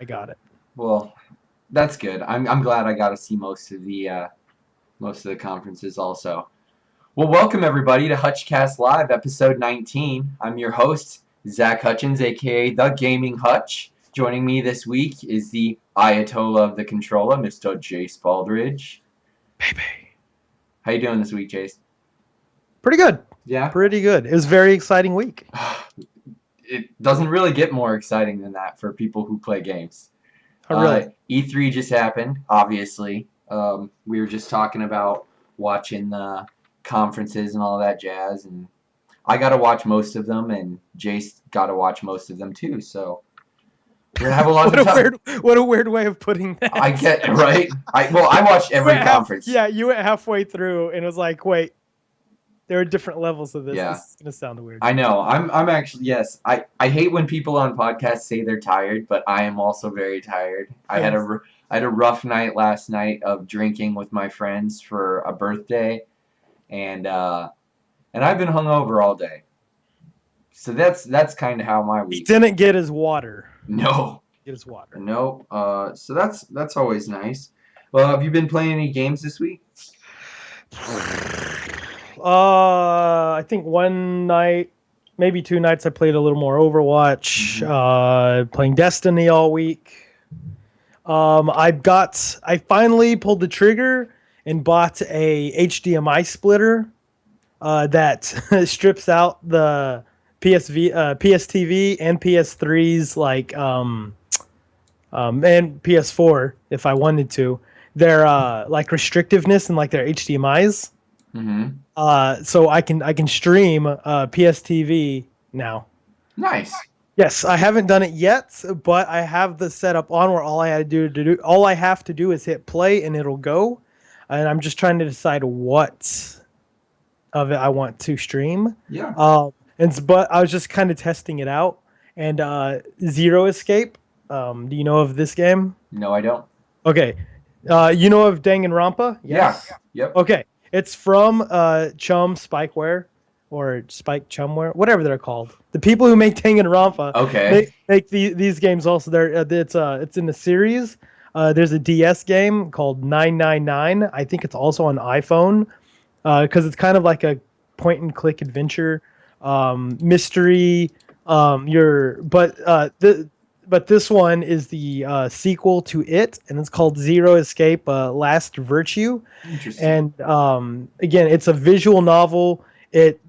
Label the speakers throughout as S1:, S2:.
S1: I got it.
S2: Well, that's good. I'm glad I got to see most of the conferences also. Well, welcome everybody to HutchCast Live, episode 19. I'm your host, Zach Hutchins, aka the Gaming Hutch. Joining me this week is the Ayatollah of the Controller, Mr. Jace Baldridge.
S1: Baby.
S2: How you doing this week, Jace?
S1: Pretty good.
S2: Yeah?
S1: Pretty good. It was a very exciting week.
S2: It doesn't really get more exciting than that for people who play games.
S1: Really.
S2: E3 just happened, obviously. We were just talking about watching the conferences and all that jazz, and I got to watch most of them, and Jace got to watch most of them too. So we're gonna have a lot to talk.
S1: What a weird way of putting that.
S2: I get right. I watched every conference.
S1: You went halfway through and it was like, wait, there are different levels of this.
S2: Yeah.
S1: This is gonna sound weird.
S2: I know. I'm actually yes. I hate when people on podcasts say they're tired, but I am also very tired. I had a rough night last night of drinking with my friends for a birthday, and I've been hungover all day. So that's kind of how my week.
S1: He didn't get his water.
S2: No.
S1: Get his water.
S2: No. So that's always nice. Well, have you been playing any games this week?
S1: I think one night, maybe 2 nights, I played a little more Overwatch. Playing Destiny all week. I finally pulled the trigger and bought a HDMI splitter that strips out the PSTV and PS3's and PS4 if I wanted to. Their like restrictiveness and like their HDMI's. So I can stream PSTV now.
S2: Nice.
S1: Yes, I haven't done it yet, but I have the setup on where all I have to do is hit play and it'll go. And I'm just trying to decide what of it I want to stream.
S2: Yeah.
S1: But I was just kind of testing it out. And Zero Escape. Do you know of this game?
S2: No, I don't.
S1: Okay. You know of Danganronpa?
S2: Yes. Yeah. Yep.
S1: Okay. It's from Chum Spikeware or Spike Chumware, whatever they're called. The people who make Danganronpa.
S2: Okay.
S1: They make these games also. It's in the series. There's a DS game called 999. I think it's also on iPhone because it's kind of like a point and click adventure mystery. But this one is the sequel to it, and it's called Zero Escape: Last Virtue.
S2: Interesting.
S1: And again, it's a visual novel. It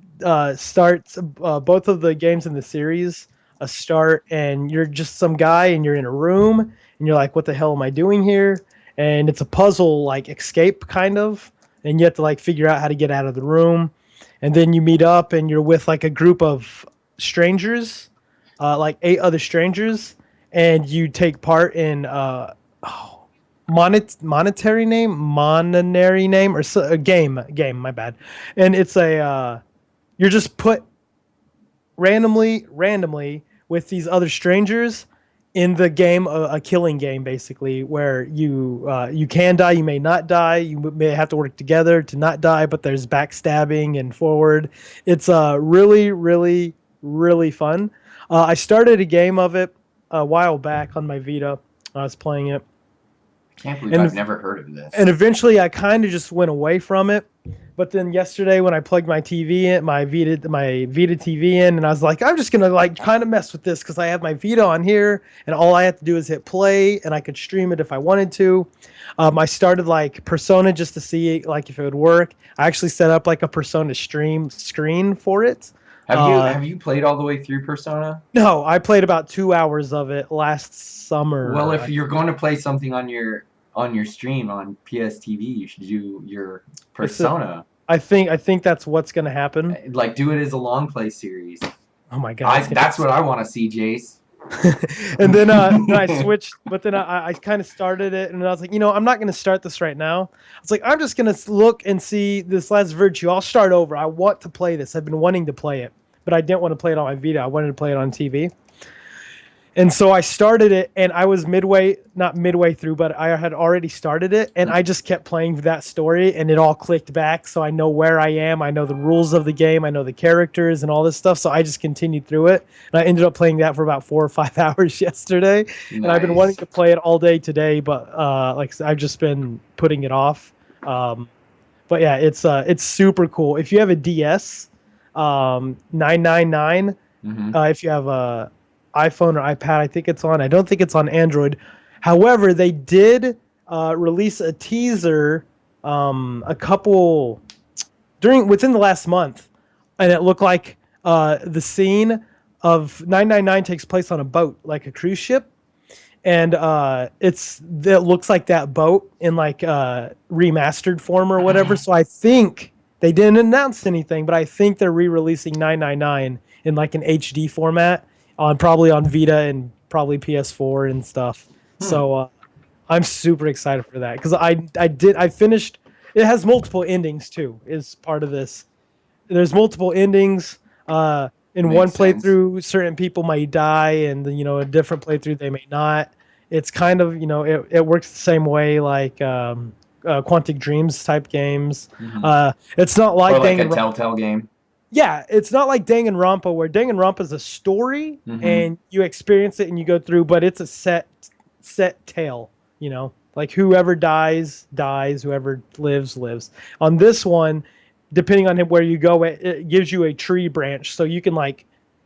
S1: starts both of the games in the series start, and you're just some guy, and you're in a room, and you're like, "What the hell am I doing here?" And it's a puzzle, like escape kind of, and you have to like figure out how to get out of the room, and then you meet up, and you're with like a group of strangers, like 8 other strangers. And you take part in monetary name or a game. My bad. And it's you're just put randomly with these other strangers in the game, a killing game basically, where you can die, you may not die, you may have to work together to not die, but there's backstabbing and forward. It's really, really, really fun. I started a game of it a while back on my Vita. I was playing it.
S2: Can't believe I've never heard of this.
S1: And eventually I kind of just went away from it. But then yesterday when I plugged my TV in, my Vita TV in, and I was like, I'm just going to like kind of mess with this because I have my Vita on here and all I have to do is hit play and I could stream it if I wanted to. I started like Persona just to see like if it would work. I actually set up like a Persona stream screen for it.
S2: Have you played all the way through Persona?
S1: No, I played about 2 hours of it last summer.
S2: Well, if you're going to play something on your stream on PSTV, you should do your Persona.
S1: I think that's what's going to happen.
S2: Like do it as a long play series.
S1: Oh my god.
S2: That's what I want to see, Jace.
S1: And then I switched, but then I kind of started it, and I was like, I'm not going to start this right now. I was like, I'm just going to look and see this Last Virtue. I'll start over. I want to play this. I've been wanting to play it, but I didn't want to play it on my Vita. I wanted to play it on TV. And so I started it, and I was not midway through, but I had already started it, and I just kept playing that story, and it all clicked back. So I know where I am, I know the rules of the game, I know the characters and all this stuff. So I just continued through it, and I ended up playing that for about 4 or 5 hours yesterday, and I've been wanting
S2: Nice.
S1: to play it all day today, but like I said, I've just been putting it off. But yeah, it's super cool. If you have a DS, 999.
S2: Mm-hmm.
S1: If you have a iPhone or iPad, I think it's on. I don't think it's on Android. However, they did release a teaser a couple within the last month, and it looked like the scene of 999 takes place on a boat, like a cruise ship, and it looks like that boat in like remastered form or whatever. So I think they didn't announce anything, but I think they're re-releasing 999 in like an HD format on probably on Vita and probably PS4 and stuff.
S2: Hmm.
S1: So I'm super excited for that because I finished. It has multiple endings too. Is part of this. There's multiple endings. In one
S2: Makes sense.
S1: playthrough, certain people might die, and a different playthrough they may not. It's kind of it works the same way like Quantic Dreams type games.
S2: Mm-hmm.
S1: It's not
S2: Or
S1: like
S2: like a Telltale game.
S1: yeah, it's not like Danganronpa where Danganronpa is a story
S2: Mm-hmm.
S1: and you experience it and you go through, but it's a set tale. Like whoever dies dies, whoever lives lives. On this one, depending on where you go, it gives you a tree branch, so you can like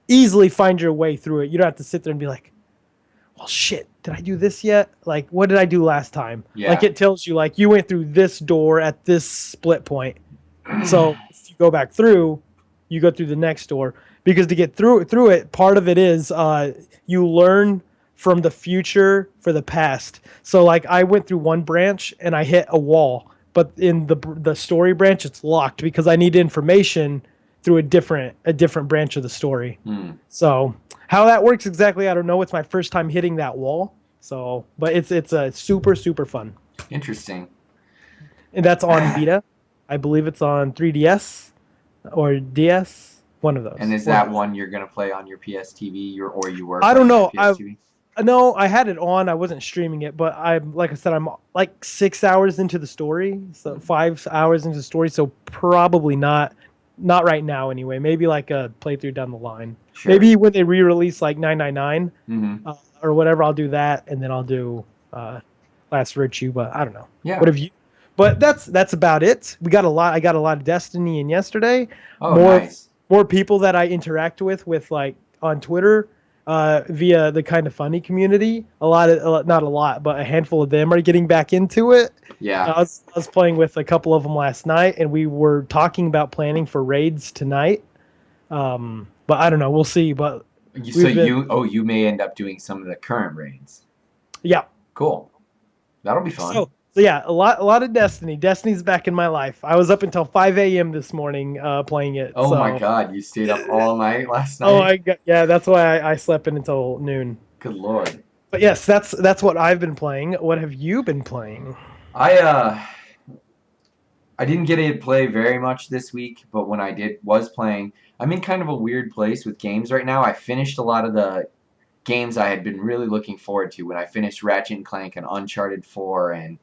S1: easily find your way through it. You don't have to sit there and be like, well, shit, did I do this yet? Like, what did I do last time? Like,
S2: Yeah.
S1: it tells you, like, you went through this door at this split point. So if you go back through, you go through the next door. Because to get through it, part of it is you learn from the future for the past. So, like, I went through one branch and I hit a wall. But in the story branch, it's locked because I need information through a different branch of the story.
S2: Hmm.
S1: So how that works exactly, I don't know. It's my first time hitting that wall. So, but it's a super super fun,
S2: Interesting.
S1: and that's on Vita. I believe it's on 3DS or DS. One of
S2: And
S1: those.
S2: is that one you're gonna play on your PSTV, or you were
S1: I don't
S2: playing on your
S1: know.
S2: PSTV?
S1: No, I had it on. I wasn't streaming it, but like I said, I'm like 6 hours into the story, so 5 hours into the story. So probably not right now anyway. Maybe like a playthrough down the line.
S2: Sure.
S1: Maybe when they re-release like 999
S2: Mm-hmm.
S1: or whatever, I'll do that, and then I'll do Last Virtue. But I don't know.
S2: Yeah.
S1: What have you? But that's about it. We got a lot. I got a lot of Destiny in yesterday.
S2: Oh,
S1: More
S2: nice.
S1: more people that I interact with like on Twitter via the Kind of Funny community. Not a lot, but a handful of them are getting back into it.
S2: Yeah.
S1: I was playing with a couple of them last night, and we were talking about planning for raids tonight. But I don't know. We'll see. But
S2: So
S1: we've been
S2: you may end up doing some of the current raids.
S1: yeah.
S2: Cool. That'll be fun.
S1: So yeah, a lot of Destiny. Destiny's back in my life. I was up until 5 a.m. this morning playing it.
S2: Oh my
S1: So
S2: God, you stayed up all night last
S1: oh,
S2: night?
S1: yeah. That's why I slept in until noon.
S2: Good Lord.
S1: But yes, that's what I've been playing. What have you been playing?
S2: I didn't get to play very much this week, but when I was playing, I'm in kind of a weird place with games right now. I finished a lot of the games I had been really looking forward to when I finished Ratchet and Clank and Uncharted 4, and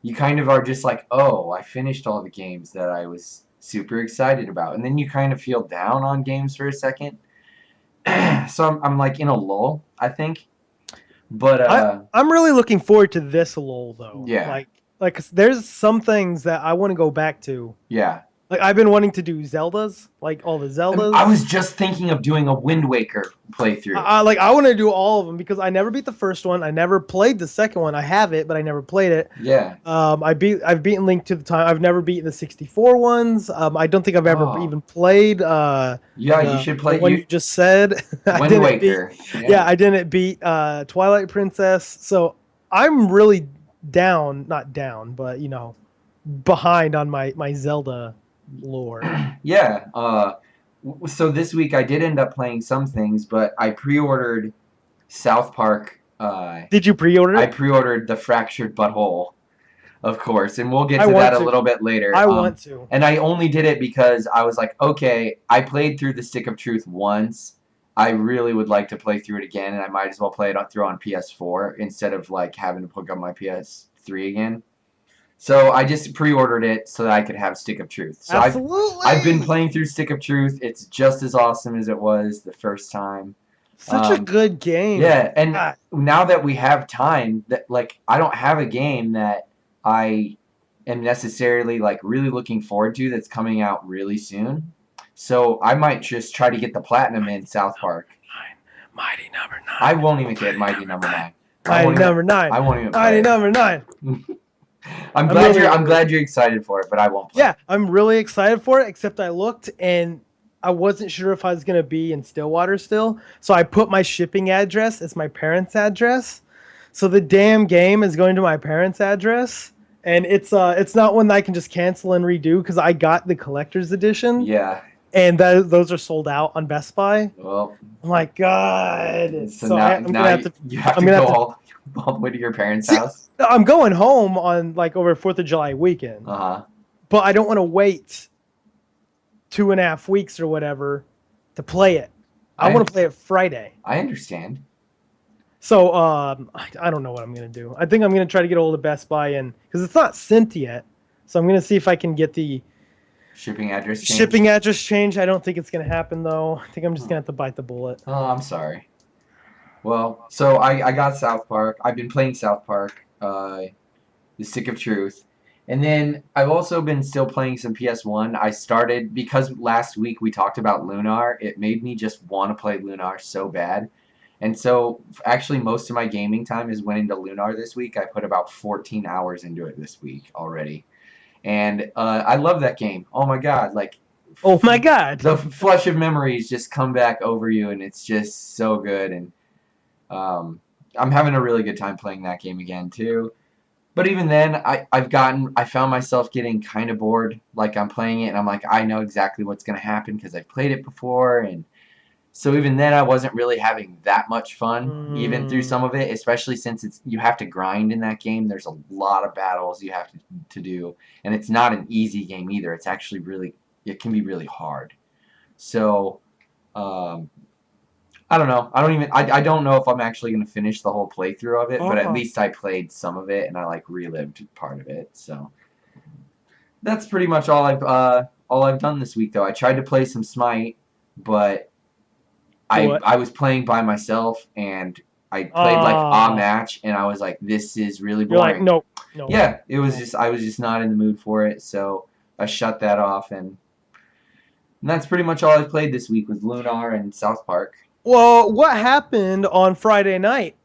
S2: you kind of are just like, oh, I finished all the games that I was super excited about. And then you kind of feel down on games for a second. So I'm like in a lull, I think. But
S1: I'm really looking forward to this lull though.
S2: yeah,
S1: Like there's some things that I want to go back to.
S2: yeah.
S1: Like I've been wanting to do Zeldas, like all the
S2: I was
S1: Zeldas.
S2: just thinking of doing a Wind Waker playthrough.
S1: I want to do all of them because I never beat the first one. I never played the second one. I have it, but I never played it.
S2: Yeah.
S1: I've beaten Link to the Time. I've never beaten the 64 ones. I don't think I've ever
S2: Oh.
S1: even played
S2: Yeah, you should play
S1: the one you just said. I
S2: Wind
S1: didn't beat.
S2: Waker.
S1: Yeah, I didn't beat Twilight Princess. So I'm really down, not down, but behind on my Zelda lore.
S2: Yeah. So this week I did end up playing some things, but I pre-ordered South Park.
S1: Did you pre-order
S2: I
S1: it?
S2: pre-ordered The Fractured Butthole, of course, and we'll get
S1: I
S2: to that
S1: want
S2: a
S1: to.
S2: little bit later.
S1: I want to.
S2: And I only did it because I was like, okay, I played through the Stick of Truth once, I really would like to play through it again, and I might as well play it through on PS4 instead of like having to hook up my PS3 again. So I just pre-ordered it so that I could have Stick of Truth. So I've been
S1: Absolutely.
S2: playing through Stick of Truth. It's just as awesome as it was the first time.
S1: Such a good game.
S2: Yeah, and
S1: God.
S2: now that we have time, that like I don't have a game that I am necessarily like really looking forward to that's coming out really soon. So I might just try to get the platinum in South Park.
S1: Mighty number
S2: I
S1: nine.
S2: won't even get Mighty Number Nine.
S1: Mighty number
S2: I
S1: nine.
S2: won't even
S1: Mighty
S2: play
S1: number nine.
S2: it.
S1: I'm really,
S2: I'm glad you're excited for it, but I won't play
S1: yeah, I'm really excited for it, except I looked and I wasn't sure if I was going to be in Stillwater still. So I put my shipping address as my parents' address. So the damn game is going to my parents' address. And it's not one that I can just cancel and redo because I got the collector's
S2: it.
S1: edition
S2: Yeah.
S1: and those are sold out on Best Buy.
S2: Well,
S1: I'm like, God.
S2: so
S1: So
S2: now
S1: I'm gonna have to.
S2: you have
S1: I'm
S2: to
S1: gonna
S2: go
S1: have to.
S2: all the way to your parents'
S1: See,
S2: house.
S1: I'm going home on like over 4th of July weekend,
S2: Uh-huh.
S1: but I don't want to wait 2.5 weeks or whatever to play it. I want to play it Friday.
S2: I understand.
S1: So I don't know what I'm gonna do. I think I'm gonna try to get a hold of Best Buy and because it's not sent yet. So I'm gonna see if I can get the
S2: Shipping address change.
S1: shipping address change. I don't think it's gonna happen though. I think I'm just gonna have to bite the bullet.
S2: Oh, I'm sorry. Well, so I got South Park. I've been playing South Park, The Stick of Truth. And then I've also been still playing some PS1. I started, because last week we talked about Lunar, it made me just want to play Lunar so bad. And so actually most of my gaming time is went into Lunar this week. I put about 14 hours into it this week already. And I love that game. Oh my god, like
S1: Oh my God!
S2: the flush of memories just come back over you, and it's just so good. And um, I'm having a really good time playing that game again too. But even then, I found myself getting kind of bored. Like I'm playing it, and I'm like, I know exactly what's gonna happen because I've played it before, and so even then, I wasn't really having that much fun, even through some of it, especially since you have to grind in that game. There's a lot of battles you have to do, and it's not an easy game either. It's actually it can be really hard. So, um, I don't know. I don't know if I'm actually going to finish the whole playthrough of it, but at least I played some of it, and I like relived part of it. So that's pretty much all I've done this week, though. I tried to play some Smite, but I was playing by myself, and I played like a match, and I was like, this is really boring.
S1: You're like, nope, no.
S2: Yeah, it was just I was just not in the mood for it, so I shut that off, and that's pretty much all I played this week was Lunar and South Park.
S1: Well, what happened on Friday night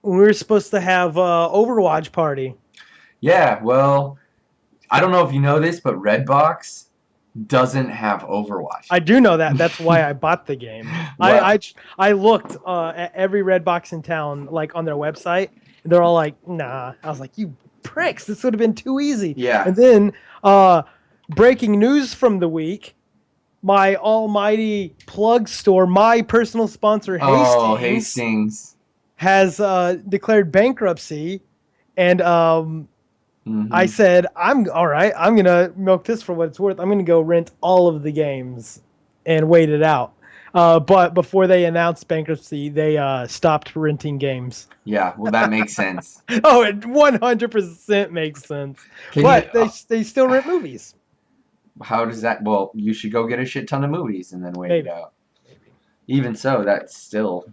S1: when we were supposed to have Overwatch party?
S2: Yeah, well, I don't know if you know this, but Redbox doesn't have Overwatch.
S1: I do know that. That's why I bought the game. I looked at every Redbox in town, like on their website, and they're all like, "Nah." I was like, "You pricks! This would have been too easy."
S2: Yeah.
S1: And then, breaking news from the week: my almighty plug store, my personal sponsor,
S2: Hastings
S1: has declared bankruptcy, and I said, I'm all right. I'm going to milk this for what it's worth. I'm going to go rent all of the games and wait it out. But before they announced bankruptcy, they stopped renting games.
S2: Yeah, well, that makes sense.
S1: Oh, it 100% makes sense. They still rent movies.
S2: How does that? Well, you should go get a shit ton of movies and then wait it out. Even so, that's still...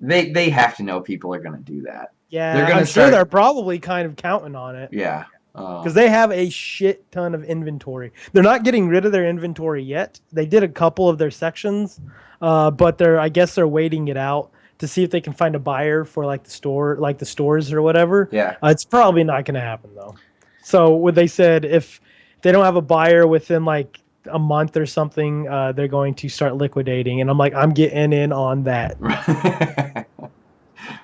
S2: They have to know people are going to do that.
S1: Yeah, I'm sure they're probably kind of counting on it.
S2: Yeah.
S1: Because they have a shit ton of inventory. They're not getting rid of their inventory yet. They did a couple of their sections, but I guess they're waiting it out to see if they can find a buyer for like the stores or whatever.
S2: Yeah.
S1: It's probably not going to happen though. So what they said, if they don't have a buyer within like a month or something, they're going to start liquidating. And I'm like, I'm getting in on that.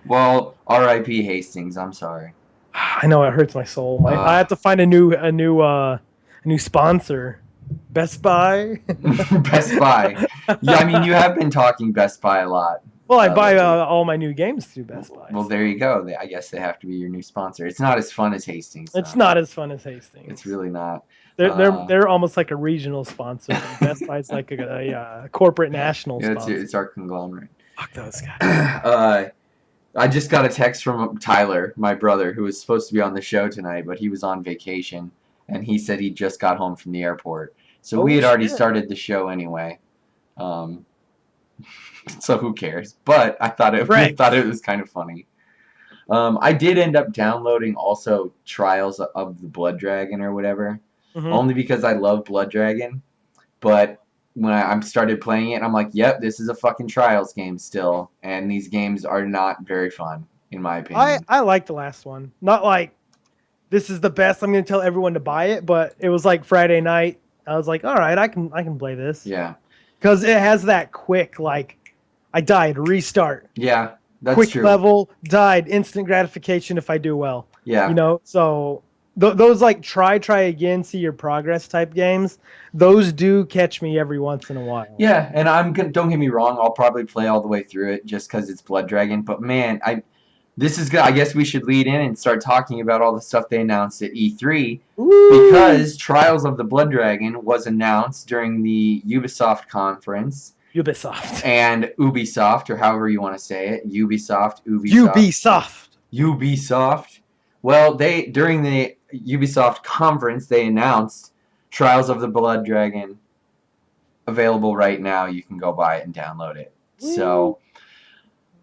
S2: Well, R.I.P. Hastings. I'm sorry.
S1: I know it hurts my soul. I have to find a new sponsor. Best Buy.
S2: Best Buy. Yeah, I mean, you have been talking Best Buy a lot.
S1: Well, I buy
S2: lately.
S1: all my new games through Best Buy.
S2: Well,
S1: So.
S2: there you go. I guess they have to be your new sponsor. It's not as fun as Hastings,
S1: It's
S2: though.
S1: not as fun as
S2: It's
S1: Hastings.
S2: really not.
S1: They're almost like a regional sponsor. And Best Buy's like a corporate national
S2: Yeah,
S1: sponsor.
S2: it's our conglomerate.
S1: Fuck those guys.
S2: I just got a text from Tyler, my brother, who was supposed to be on the show tonight, but he was on vacation, and he said he just got home from the airport. So we
S1: Oh
S2: had already
S1: shit.
S2: started the show anyway. Um, so who cares? But I thought it
S1: Right.
S2: was kind of funny. I did end up downloading also Trials of the Blood Dragon or whatever, only because I love Blood Dragon. But when I started playing it, I'm like, yep, this is a fucking Trials game still, and these games are not very fun, in my opinion.
S1: I like the last one. Not like this is the best. I'm gonna tell everyone to buy it, but it was like Friday night. I was like, all right, I can play this.
S2: Yeah.
S1: Because it has that quick, like, I died, restart.
S2: Yeah, that's
S1: quick
S2: true.
S1: level, died, instant gratification if I do well.
S2: Yeah.
S1: You know, so those like try again, see your progress type games, those do catch me every once in a while.
S2: Yeah, and don't get me wrong, I'll probably play all the way through it just because it's Blood Dragon. But man, this is good. I guess we should lead in and start talking about all the stuff they announced at E3.
S1: Ooh.
S2: Because Trials of the Blood Dragon was announced during the Ubisoft conference.
S1: Ubisoft.
S2: And Ubisoft, or however you want to say it. Ubisoft. Ubisoft. Well, during the Ubisoft conference, they announced Trials of the Blood Dragon available right now. You can go buy it and download it. So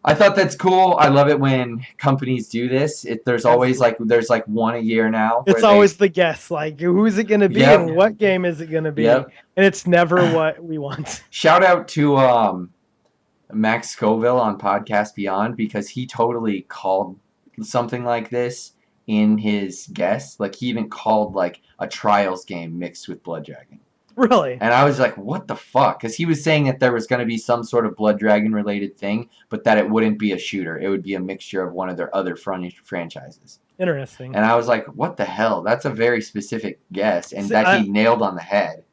S2: I thought that's cool. I love it when companies do this. There's always like one a year now.
S1: It's always the guess, like who's it going to be and what game is it going to be, and it's never what we want.
S2: Shout out to Max Scoville on Podcast Beyond, because he totally called something like this in his guess. Like he even called like a Trials game mixed with Blood Dragon.
S1: Really?
S2: And I was like, what the fuck? Because he was saying that there was going to be some sort of Blood Dragon related thing, but that it wouldn't be a shooter. It would be a mixture of one of their other franchises.
S1: Interesting.
S2: And I was like, what the hell? That's a very specific guess, and he nailed on the head.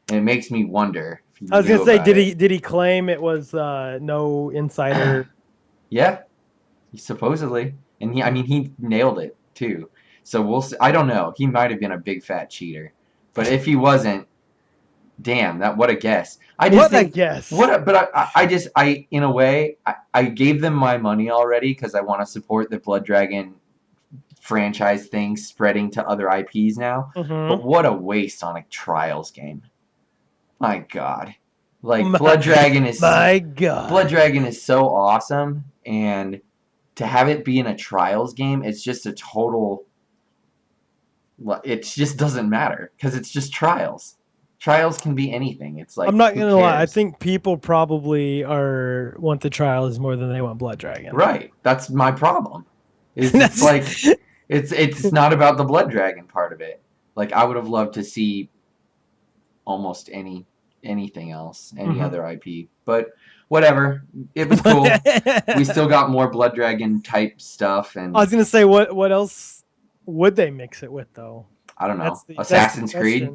S2: And it makes me wonder.
S1: I was going to say, did he claim it was no insider?
S2: Yeah, supposedly. And he nailed it too. So we'll see. I don't know. He might have been a big fat cheater. But if he wasn't, damn, what a guess. I in a way, I gave them my money already because I want to support the Blood Dragon franchise thing spreading to other IPs now. But what a waste on a Trials game. My God. Like Blood Dragon is so awesome, and to have it be in a Trials game, it's just a total, it just doesn't matter because it's just Trials. Trials can be anything. It's like,
S1: I'm not gonna lie. I think people probably want the Trials more than they want Blood Dragon.
S2: Right. That's my problem. It's like it's not about the Blood Dragon part of it. Like I would have loved to see almost anything else, any other IP. But whatever. It was cool. We still got more Blood Dragon type stuff, and
S1: I was gonna say, what else would they mix it with though?
S2: I don't know. Assassin's Creed.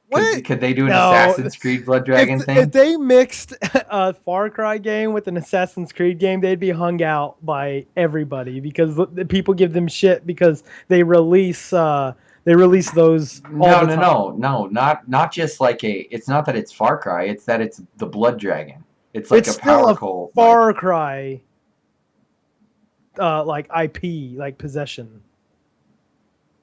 S1: What?
S2: Could they do an Assassin's Creed Blood Dragon thing?
S1: If they mixed a Far Cry game with an Assassin's Creed game, they'd be hung out by everybody because the people give them shit because they release those.
S2: No, not just like it's not that it's Far Cry. It's that it's the Blood Dragon. It's like a powerful
S1: Far Cry, like IP, like possession.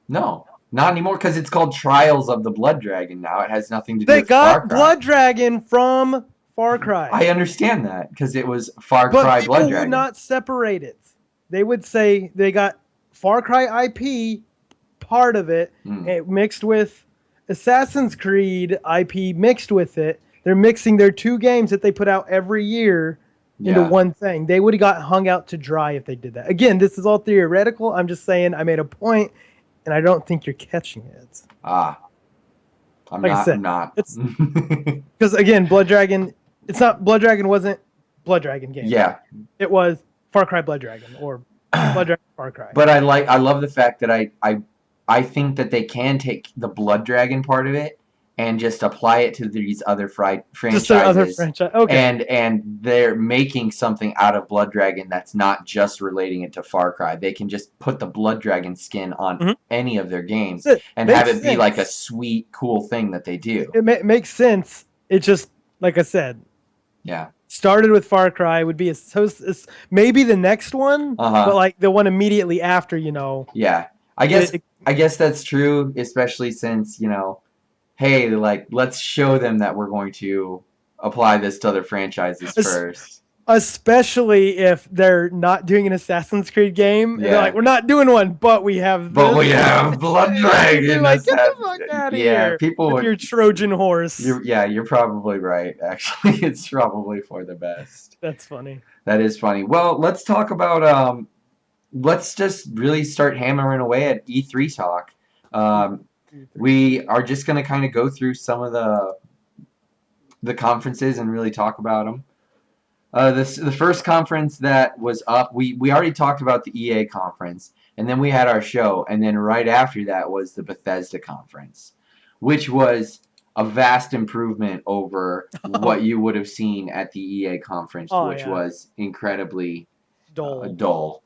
S2: No. Not anymore, because it's called Trials of the Blood Dragon now. It has nothing to do with
S1: Far Cry. They got
S2: Blood
S1: Dragon from Far Cry.
S2: I understand that, because it was Far Cry Blood Dragon. But people
S1: would not separate it. They would say they got Far Cry IP, part of it, mixed with Assassin's Creed IP mixed with it. They're mixing their two games that they put out every year into one thing. They would have got hung out to dry if they did that. Again, this is all theoretical. I'm just saying I made a point. And I don't think you're catching it.
S2: I'm not.
S1: It's because again, Blood Dragon. It's not Blood Dragon. Wasn't Blood Dragon game.
S2: Yeah.
S1: It was Far Cry Blood Dragon or Blood Dragon Far Cry.
S2: But I love the fact that I think that they can take the Blood Dragon part of it and just apply it to these other
S1: Just their other
S2: franchises.
S1: franchise. Okay.
S2: And they're making something out of Blood Dragon that's not just relating it to Far Cry. They can just put the Blood Dragon skin on
S1: Mhm.
S2: any of their games
S1: So it
S2: and have
S1: makes
S2: it be like a
S1: sense.
S2: sweet, cool thing that they do.
S1: It makes sense. It just, like I said,
S2: Yeah.
S1: started with Far Cry, would be maybe the next one, but
S2: Uh-huh.
S1: like the one immediately after,
S2: Yeah. I guess
S1: it,
S2: I guess that's true, especially since, hey, like let's show them that we're going to apply this to other franchises
S1: es-
S2: first.
S1: especially if they're not doing an Assassin's Creed game and they're like,
S2: Yeah.
S1: we're not doing one, but we have
S2: But we
S1: this.
S2: have Blood
S1: You're
S2: Dragon
S1: like, get the
S2: Assassin's
S1: fuck
S2: Creed.
S1: out of
S2: Yeah,
S1: here
S2: people
S1: with
S2: would
S1: your Trojan horse.
S2: you're probably right, actually. It's probably for the best.
S1: That's funny.
S2: That is funny. Well, let's talk about let's just really start hammering away at E3 talk. We are just going to kind of go through some of the conferences and really talk about them. The first conference that was up, we already talked about the EA conference, and then we had our show, and then right after that was the Bethesda conference, which was a vast improvement over what you would have seen at the EA conference,
S1: Oh,
S2: which
S1: yeah.
S2: was incredibly
S1: Dull.
S2: dull.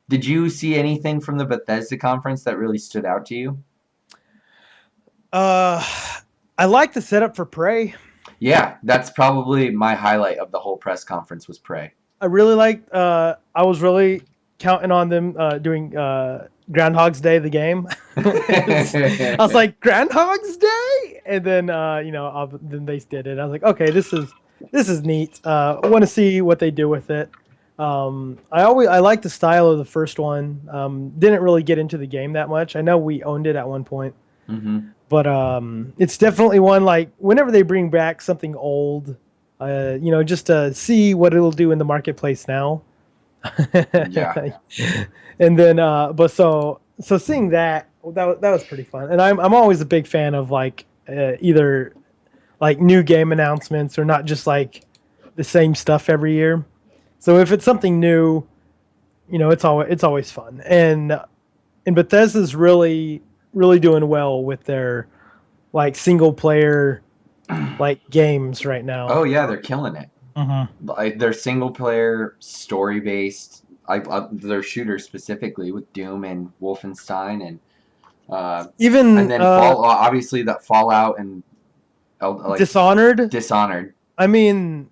S2: Did you see anything from the Bethesda conference that really stood out to you?
S1: I like the setup for Prey.
S2: Yeah, that's probably my highlight of the whole press conference was Prey.
S1: I really liked. I was really counting on them doing Groundhog's Day, the game. I was like, Groundhog's Day, and then then they did it. I was like, okay, this is neat. I want to see what they do with it. I like the style of the first one. Didn't really get into the game that much. I know we owned it at one point.
S2: Mm-hmm.
S1: But it's definitely one like whenever they bring back something old, just to see what it'll do in the marketplace now.
S2: Yeah.
S1: And then, but so seeing that was pretty fun. And I'm always a big fan of like either like new game announcements or not just like the same stuff every year. So if it's something new, it's always fun. And Bethesda's really doing well with their like single player like games right now.
S2: Oh yeah, they're killing it.
S1: Mm-hmm.
S2: Like their single player story based, their shooters specifically with Doom and Wolfenstein
S1: Even
S2: and then obviously that Fallout and like
S1: Dishonored.
S2: Dishonored.
S1: I mean,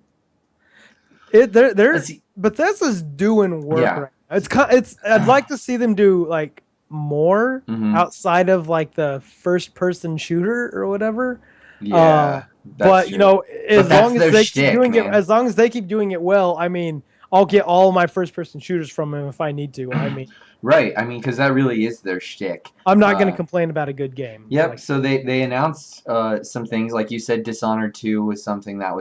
S1: they're Bethesda's doing work
S2: Yeah.
S1: right now. I'd like to see them do like more outside of like the first person shooter or whatever.
S2: Yeah.
S1: But
S2: true.
S1: as long as they
S2: shtick,
S1: keep doing
S2: man.
S1: it, as long as they keep doing it well, I mean, I'll get all my first person shooters from them if I need to. I mean,
S2: right. I mean, because that really is their shtick.
S1: I'm not going to complain about a good game.
S2: Yep.
S1: Like,
S2: So they announced some things, like you said. Dishonored 2 was something that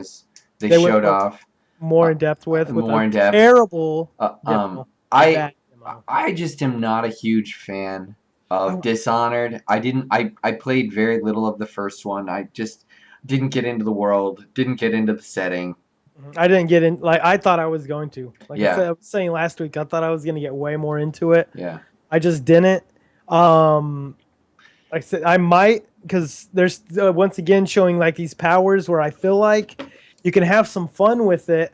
S2: they showed off
S1: more in depth with
S2: more in depth.
S1: Terrible. Demo.
S2: I just am not a huge fan of Dishonored. I played very little of the first one. I just didn't get into the world, didn't get into the setting.
S1: I didn't get in like I thought I was going to. Like
S2: Yeah.
S1: I was saying last week, I thought I was going to get way more into it.
S2: Yeah.
S1: I just didn't. Like I said, I might because there's once again showing like these powers where I feel like you can have some fun with it.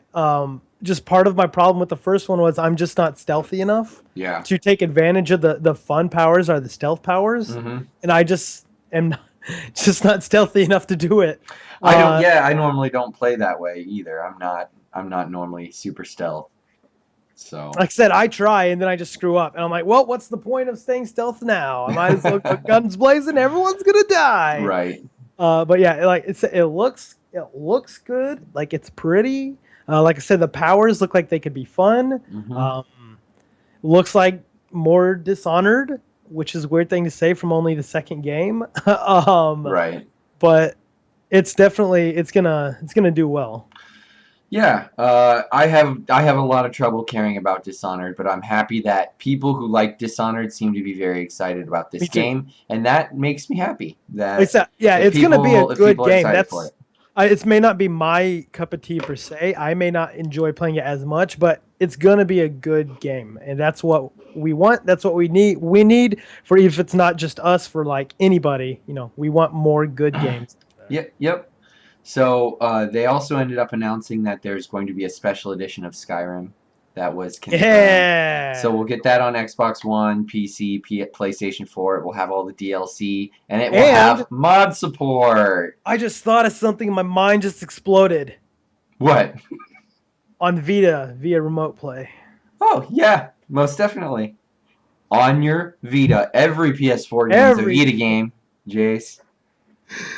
S1: Just part of my problem with the first one was I'm just not stealthy enough.
S2: Yeah.
S1: To take advantage of the fun powers are the stealth powers, and I just am just not stealthy enough to do it.
S2: I normally don't play that way either. I'm not normally super stealth. So
S1: like I said, I try and then I just screw up, and I'm like, well, what's the point of staying stealth now? I might as well go guns blazing. Everyone's gonna die.
S2: Right.
S1: But yeah, like it looks good. Like it's pretty. Like I said, the powers look like they could be fun. Looks like more Dishonored, which is a weird thing to say from only the second game.
S2: Right.
S1: But it's definitely it's gonna do well.
S2: Yeah, I have a lot of trouble caring about Dishonored, but I'm happy that people who like Dishonored seem to be very excited about this game, and that makes me happy. It's
S1: gonna be a good game.
S2: It
S1: It may not be my cup of tea per se. I may not enjoy playing it as much, but it's gonna be a good game, and that's what we want. That's what we need. We need for if it's not just us, for like anybody. We want more good games.
S2: Yep, yep. So they also ended up announcing that there's going to be a special edition of Skyrim that was confirmed. So we'll
S1: Yeah,
S2: get that on Xbox One, PC, PlayStation 4. It will have all the DLC, and it will
S1: and
S2: have mod support.
S1: I just thought of something. My mind just exploded
S2: What?
S1: on Vita via remote play.
S2: Oh, yeah, most definitely. On your Vita. Every PS4 game is a
S1: Every
S2: Vita game, Jace.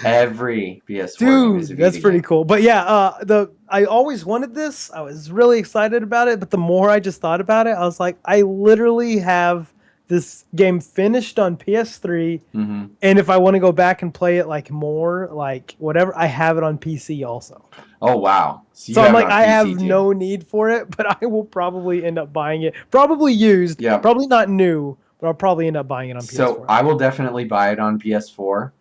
S2: Every PS4 game is a
S1: dude, that's
S2: Vita
S1: pretty
S2: game.
S1: cool. But yeah, I always wanted this. I was really excited about it, but the more I just thought about it, I was like, I literally have this game finished on PS3,
S2: Hmm.
S1: and if I want to go back and play it like more, like whatever, I have it on PC also.
S2: Oh, wow. So you
S1: So I'm
S2: have it
S1: like,
S2: on
S1: I
S2: PC
S1: have
S2: too.
S1: no need for it, but I will probably end up buying it. Probably used,
S2: Yep.
S1: probably not new, but I'll probably end up buying it on
S2: So
S1: PS4.
S2: I will definitely buy it on PS4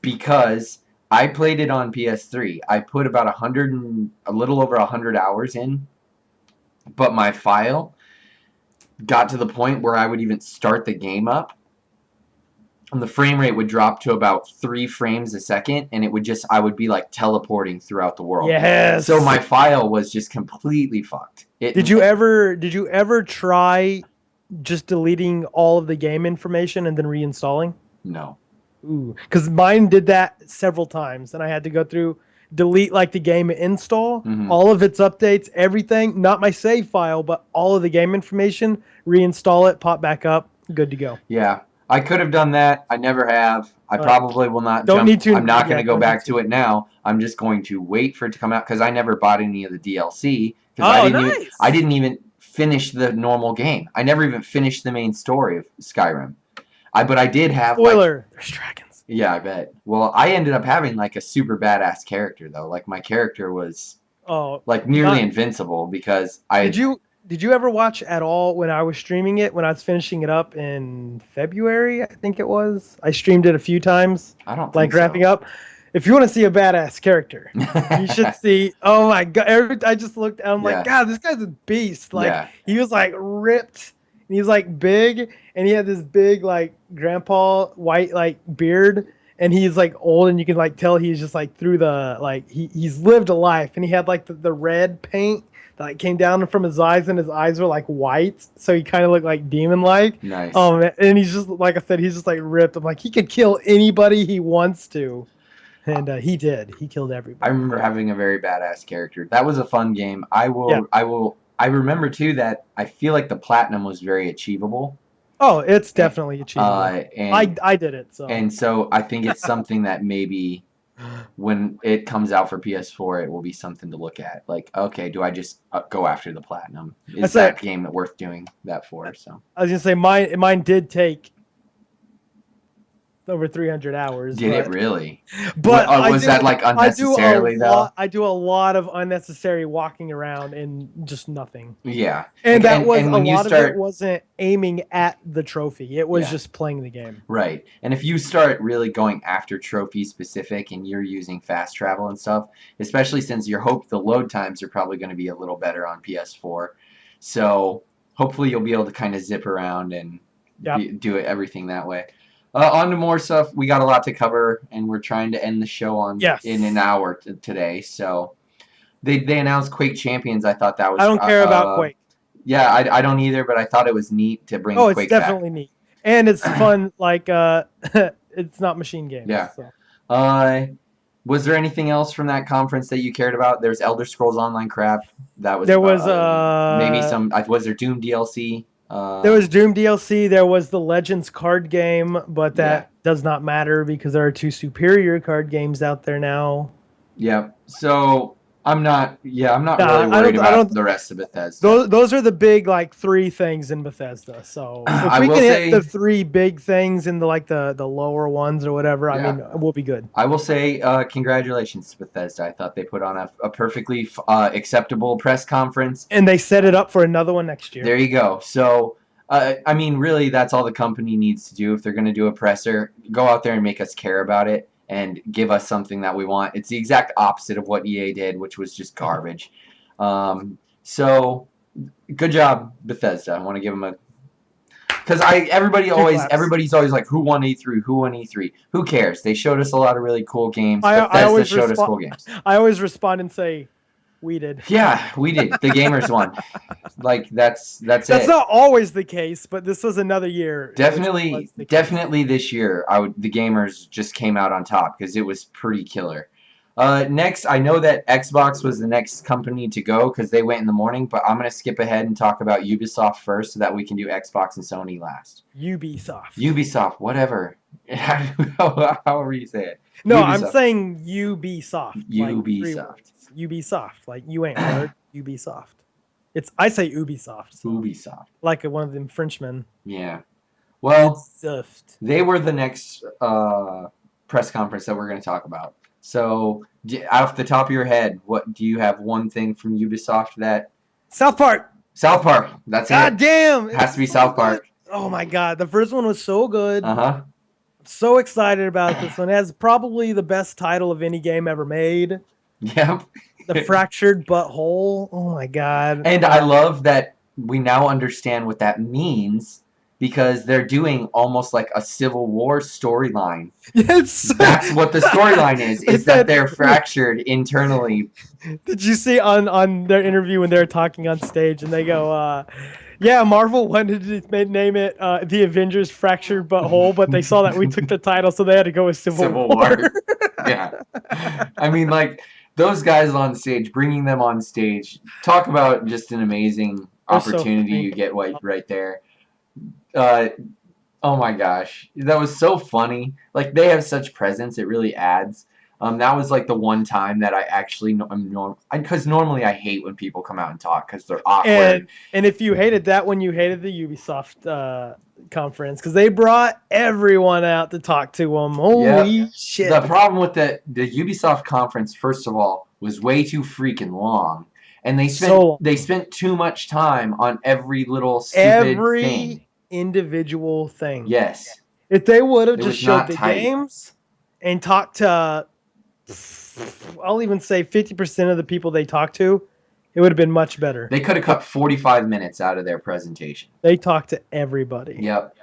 S2: because I played it on PS3. I put about a little over 100 hours in, but my file got to the point where I would even start the game up, and the frame rate would drop to about 3 frames a second, and I would be like teleporting throughout the world. So
S1: Yes.
S2: my file was just completely fucked.
S1: Did you ever try just deleting all of the game information and then reinstalling?
S2: No.
S1: Ooh, because mine did that several times, and I had to go through, delete like the game install,
S2: Hmm.
S1: all of its updates, everything, not my save file, but all of the game information, reinstall it, pop back up, good to go.
S2: Yeah, I could have done that. I never have. I
S1: Uh,
S2: probably will not
S1: don't
S2: jump.
S1: need to.
S2: I'm not going
S1: Yeah,
S2: to go
S1: don't need
S2: back to
S1: to.
S2: it now. I'm just going to wait for it to come out because I never bought any of the DLC because
S1: Oh,
S2: I
S1: nice.
S2: didn't even finish the normal game. I never even finished the main story of Skyrim. But I did have like,
S1: Spoiler: there's dragons.
S2: yeah, I bet. Well, I ended up having like a super badass character though. Like my character was
S1: Oh,
S2: like nearly
S1: not.
S2: invincible because
S1: Did
S2: I
S1: you ever watch at all when I was streaming it, when I was finishing it up in February, I think it was? I streamed it a few times,
S2: I don't think
S1: like
S2: so.
S1: wrapping up. If you want to see a badass character, you should see. Oh my god! I just looked. I'm like,
S2: Yeah,
S1: God, this guy's a beast. Like
S2: yeah,
S1: he was like ripped, and he's like big, and he had this big like grandpa white like beard, and he's like old, and you can like tell he's just like through the like he's lived a life, and he had like the red paint that like came down from his eyes, and his eyes were like white, so he kind of looked like demon like.
S2: nice.
S1: And he's just like I said, he's just like ripped. I'm like, he could kill anybody he wants to. And he did. He killed
S2: I
S1: everybody.
S2: remember having a very badass character. That was a fun game.
S1: Yeah.
S2: I remember too that I feel like the platinum was very achievable.
S1: Oh, it's
S2: And,
S1: definitely achievable.
S2: and
S1: I did it, so.
S2: and so I think it's something that maybe when it comes out for PS4, it will be something to look at. Like, okay, do I just go after the platinum?
S1: I
S2: Is
S1: said
S2: that game worth doing that for? So,
S1: I was gonna say mine did take over 300 hours,
S2: did it
S1: but
S2: really?
S1: but
S2: Was that like
S1: I do a
S2: unnecessarily though?
S1: lot I do a lot of unnecessary walking around and just nothing.
S2: Yeah.
S1: And that was
S2: And
S1: a
S2: when you
S1: lot of it
S2: start,
S1: wasn't aiming at the trophy. It was
S2: yeah.
S1: just playing the game.
S2: Right. And if you start really going after trophy specific and you're using fast travel and stuff, especially since the load times are probably going to be a little better on PS4. So hopefully you'll be able to kind of zip around and
S1: Yep.
S2: do everything that way. On to more stuff. We got a lot to cover, and we're trying to end the show in an
S1: Yes.
S2: hour today. So they announced Quake Champions. I thought that
S1: I
S2: was
S1: don't care about Quake.
S2: yeah, I don't either, but I thought it was neat to bring
S1: Oh, it's
S2: Quake back.
S1: definitely neat. And it's fun, like it's not machine games.
S2: Yeah.
S1: So.
S2: Uh, was there anything else from that conference that you cared about? There's Elder Scrolls Online crap. That was
S1: There was
S2: maybe some. Was there Doom DLC?
S1: there was Doom DLC, there was the Legends card game, but
S2: Yeah.
S1: that does not matter because there are two superior card games out there now.
S2: Yep. So I'm not. Yeah, I'm not
S1: Nah,
S2: really
S1: I
S2: worried
S1: don't I
S2: about
S1: don't
S2: the rest of Bethesda.
S1: those are the big like three things in Bethesda. So if
S2: I
S1: we
S2: will
S1: can hit
S2: say,
S1: the three big things in the lower ones or whatever, I
S2: yeah,
S1: mean, we'll be good.
S2: I will say, congratulations to Bethesda. I thought they put on a perfectly acceptable press conference.
S1: And they set it up for another one next year.
S2: There you go. So, I mean, really, that's all the company needs to do. If they're going to do a presser, go out there and make us care about it and give us something that we want. It's the exact opposite of what EA did, which was just garbage. So, Good job, Bethesda. I want to give them a because
S1: Two claps.
S2: everybody's always like, who won E3? Who won E3? Who cares? They showed us a lot of really cool games.
S1: I
S2: Bethesda
S1: always
S2: showed us
S1: respond.
S2: cool games.
S1: I always respond and say, "We did."
S2: Yeah, we did. The gamers won. Like that's
S1: That's
S2: it.
S1: not always the case, but this was another year in which it
S2: Definitely,
S1: was the case.
S2: definitely this year, the gamers just came out on top because it was pretty killer. Next, I know that Xbox was the next company to go because they went in the morning, but I'm gonna skip ahead and talk about Ubisoft first so that we can do Xbox and Sony last.
S1: Ubisoft.
S2: Ubisoft, whatever, however you say it.
S1: No, I'm
S2: Ubisoft,
S1: saying Ubisoft, like 3 words.
S2: Ubisoft,
S1: Ubisoft, like you ain't heard. Ubisoft. I say Ubisoft, so
S2: Ubisoft.
S1: like one of them Frenchmen.
S2: Yeah. Well,
S1: Ubisoft.
S2: they were the next press conference that we're going to talk about. So, off the top of your head, what do you have one thing from Ubisoft that
S1: South Park.
S2: South Park? That's
S1: God
S2: it.
S1: damn,
S2: It has to be
S1: so
S2: South
S1: good.
S2: Park.
S1: Oh my god, the first one was so good.
S2: Uh-huh.
S1: So excited about this one. It has probably the best title of any game ever made.
S2: Yep.
S1: The Fractured Butthole. Oh my god.
S2: And I love that we now understand what that means because they're doing almost like a Civil War storyline.
S1: Yes.
S2: That's what the storyline is that they're fractured internally.
S1: Did you see on their interview when they were talking on stage and they go, yeah, Marvel wanted to name it The Avengers Fractured Butthole, but they saw that we took the title, so they had to go with Civil War.
S2: Yeah. I mean, like, those guys on stage, bringing them on stage, talk about just an amazing
S1: They're so
S2: opportunity
S1: funny.
S2: you get right there. Uh, oh my gosh. That was so funny. Like, they have such presence, it really adds. That was like the one time that I actually because normally I hate when people come out and talk because they're awkward.
S1: And if you hated that one, you hated the Ubisoft conference because they brought everyone out to talk to them. Holy shit!
S2: The problem with the Ubisoft conference, first of all, was way too freaking long, and they spent too much time on every little stupid thing.
S1: Individual thing.
S2: Yes.
S1: If they would have
S2: It
S1: just
S2: was
S1: showed
S2: not
S1: the
S2: tight.
S1: games and talked to, I'll even say 50% of the people they talked to, it would have been much better.
S2: They could have cut 45 minutes out of their presentation.
S1: They talked to everybody.
S2: Yep.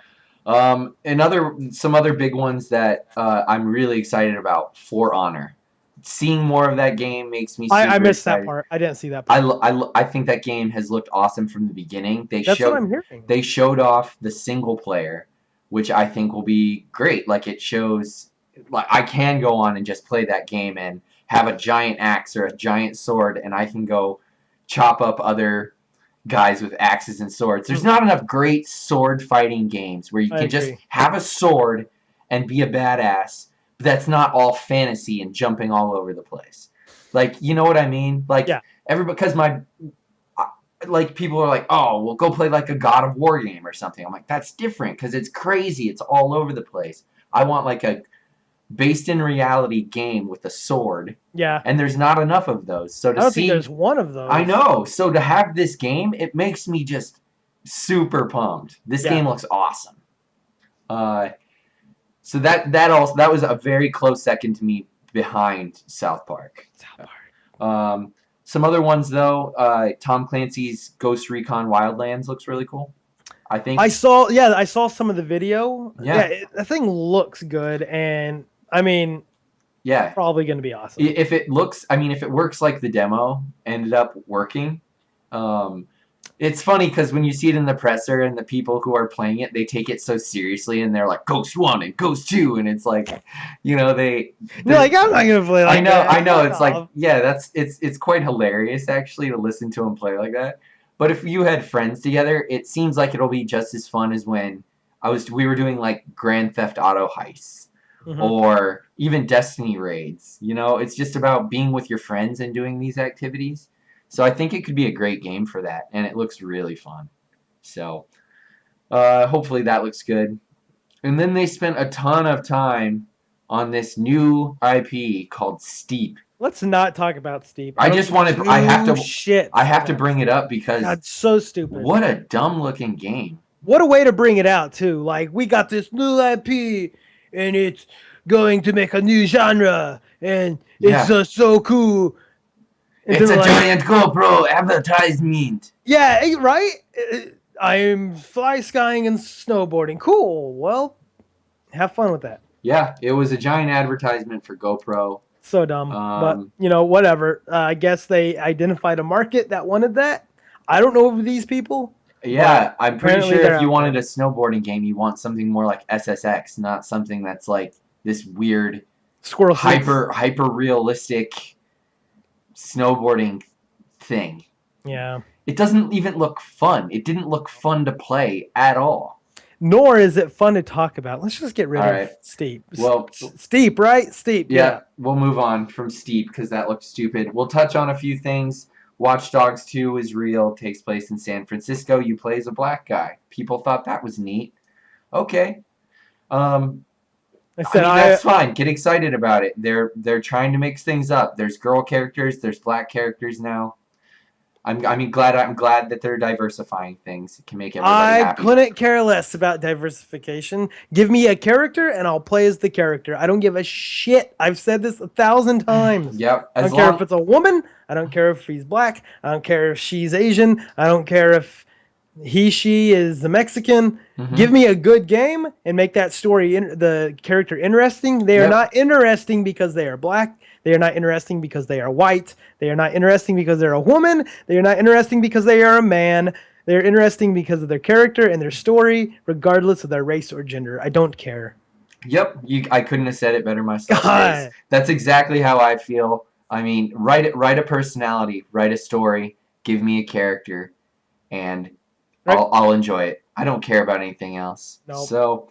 S2: Some other big ones that I'm really excited about. For Honor. Seeing more of that game makes me super
S1: I missed
S2: excited.
S1: that part. I didn't see that part.
S2: I think that game has looked awesome from the beginning.
S1: That's what I'm hearing.
S2: They showed off the single player, which I think will be great. Like, it shows, like, I can go on and just play that game and have a giant axe or a giant sword, and I can go chop up other guys with axes and swords. There's not enough great sword fighting games where you can just have a sword and be a badass, but that's not all fantasy and jumping all over the place. Like, you know what I mean? Like, because like, people are like, oh, well, go play like a God of War game or something. I'm like, that's different because it's crazy. It's all over the place. I want like a based in reality game with a sword.
S1: Yeah.
S2: And there's not enough of those. So to
S1: I don't think there's one of those.
S2: I know. So to have this game, it makes me just super pumped. This game looks awesome. So that was a very close second to me behind South Park. Some other ones though, Tom Clancy's Ghost Recon Wildlands looks really cool. I think
S1: I saw some of the video.
S2: Yeah,
S1: the thing looks good, and I mean,
S2: yeah,
S1: probably going to be awesome.
S2: If it works like the demo ended up working, it's funny because when you see it in the presser and the people who are playing it, they take it so seriously and they're like Ghost 1 and Ghost 2, and it's like, you know, they're
S1: like, I'm not gonna play like that.
S2: I know. It's like, yeah, it's quite hilarious actually to listen to them play like that. But if you had friends together, it seems like it'll be just as fun as when we were doing like Grand Theft Auto heists or even Destiny raids. You know, it's just about being with your friends and doing these activities. So I think it could be a great game for that, and it looks really fun. So hopefully that looks good. And then they spent a ton of time on this new IP called Steep.
S1: Let's not talk about Steep.
S2: I have to bring it up because
S1: that's so stupid.
S2: What a dumb looking game.
S1: What a way to bring it out too. Like, we got this new IP and it's going to make a new genre and it's so cool. And
S2: it's a giant GoPro advertisement.
S1: Yeah, right? I'm fly skying and snowboarding. Cool. Well, have fun with that.
S2: Yeah, it was a giant advertisement for GoPro.
S1: So dumb. But,
S2: Um,
S1: whatever. I guess they identified a market that wanted that. I don't know of these people, but
S2: yeah, I'm pretty
S1: apparently
S2: sure
S1: they're
S2: if you
S1: out
S2: wanted
S1: there.
S2: a snowboarding game, you want something more like SSX, not something that's like this weird
S1: Squirrel suits.
S2: hyper realistic snowboarding thing.
S1: Yeah.
S2: It doesn't even look fun. It didn't look fun to play at all.
S1: Nor is it fun to talk about. Let's just get rid
S2: All
S1: of
S2: right.
S1: steep.
S2: Well,
S1: Steep, right? Steep,
S2: yeah,
S1: yeah.
S2: we'll move on from Steep because that looks stupid. We'll touch on a few things. Watch Dogs 2 is real, takes place in San Francisco. You play as a black guy. People thought that was neat. Okay. Um,
S1: I
S2: I
S1: said
S2: mean
S1: I
S2: that's fine. Get excited about it. They're trying to mix things up. There's girl characters, there's black characters now. I'm glad that they're diversifying things. It can make everybody
S1: I
S2: happy.
S1: couldn't care less about diversification. Give me a character and I'll play as the character. I don't give a shit. I've said this 1,000 times.
S2: Yep.
S1: I
S2: As
S1: don't care if
S2: long
S1: it's a woman. I don't care if he's black. I don't care if she's Asian. I don't care if she is the Mexican. Give
S2: Mhm.
S1: me a good game and make that story, the character interesting. They are
S2: Yep.
S1: not interesting because they are black. They are not interesting because they are white. They are not interesting because they're a woman. They are not interesting because they are a man. They're interesting because of their character and their story, regardless of their race or gender. I don't care.
S2: Yep, I couldn't have said it better myself, Chase.
S1: God.
S2: That's exactly how I feel. I mean, write a personality, write a story, give me a character, and
S1: Right?
S2: I'll enjoy it. I don't care about anything else.
S1: Nope.
S2: So,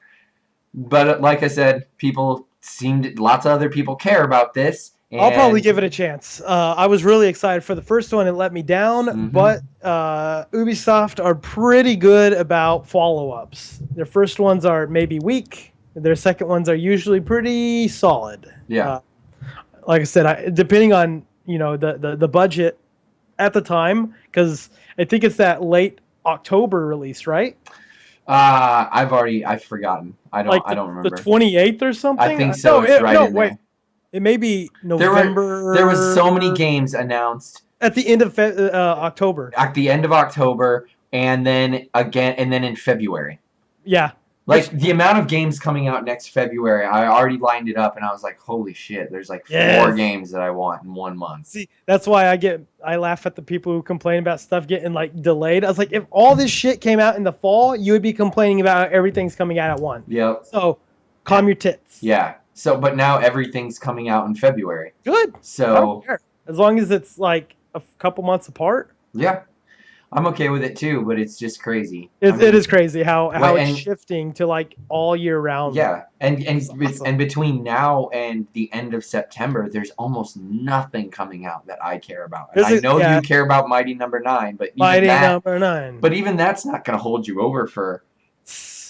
S2: but like I said, lots of other people care about this,
S1: I'll probably give
S2: and
S1: it a chance. I was really excited for the first one. It let me down,
S2: mhm,
S1: but Ubisoft are pretty good about follow-ups. Their first ones are maybe weak. Their second ones are usually pretty solid.
S2: yeah.
S1: Like I said, depending on the budget at the time, because I think it's that late October release, right?
S2: I've forgotten.
S1: Like
S2: I
S1: the,
S2: don't
S1: the
S2: remember.
S1: 28th or
S2: I
S1: something.
S2: think so.
S1: No,
S2: It's right
S1: no,
S2: in
S1: wait.
S2: there.
S1: It may be
S2: There was so many
S1: November
S2: games announced
S1: at the end of October.
S2: at the end of October and then again and then in February.
S1: Yeah,
S2: Like
S1: which
S2: the amount of games coming out next February, I already lined it up and I was like, holy shit, there's like four
S1: yes.
S2: games that I want in 1 month.
S1: See, that's why I laugh at the people who complain about stuff getting like delayed. I was like, if all this shit came out in the fall, you would be complaining about everything's coming out at once.
S2: Yep.
S1: So, calm your tits.
S2: Yeah. So but now everything's coming out in February.
S1: Good. I
S2: So
S1: don't care as long as it's like a couple months apart.
S2: yeah. I'm okay with it too, but it's just crazy.
S1: It is crazy how it's
S2: and
S1: shifting to like all year round.
S2: yeah,
S1: It's awesome.
S2: and between now and the end of September, there's almost nothing coming out that I care about. And I know you care about Mighty Number 9, but
S1: Mighty Number 9.
S2: but even that's not going to hold you over for.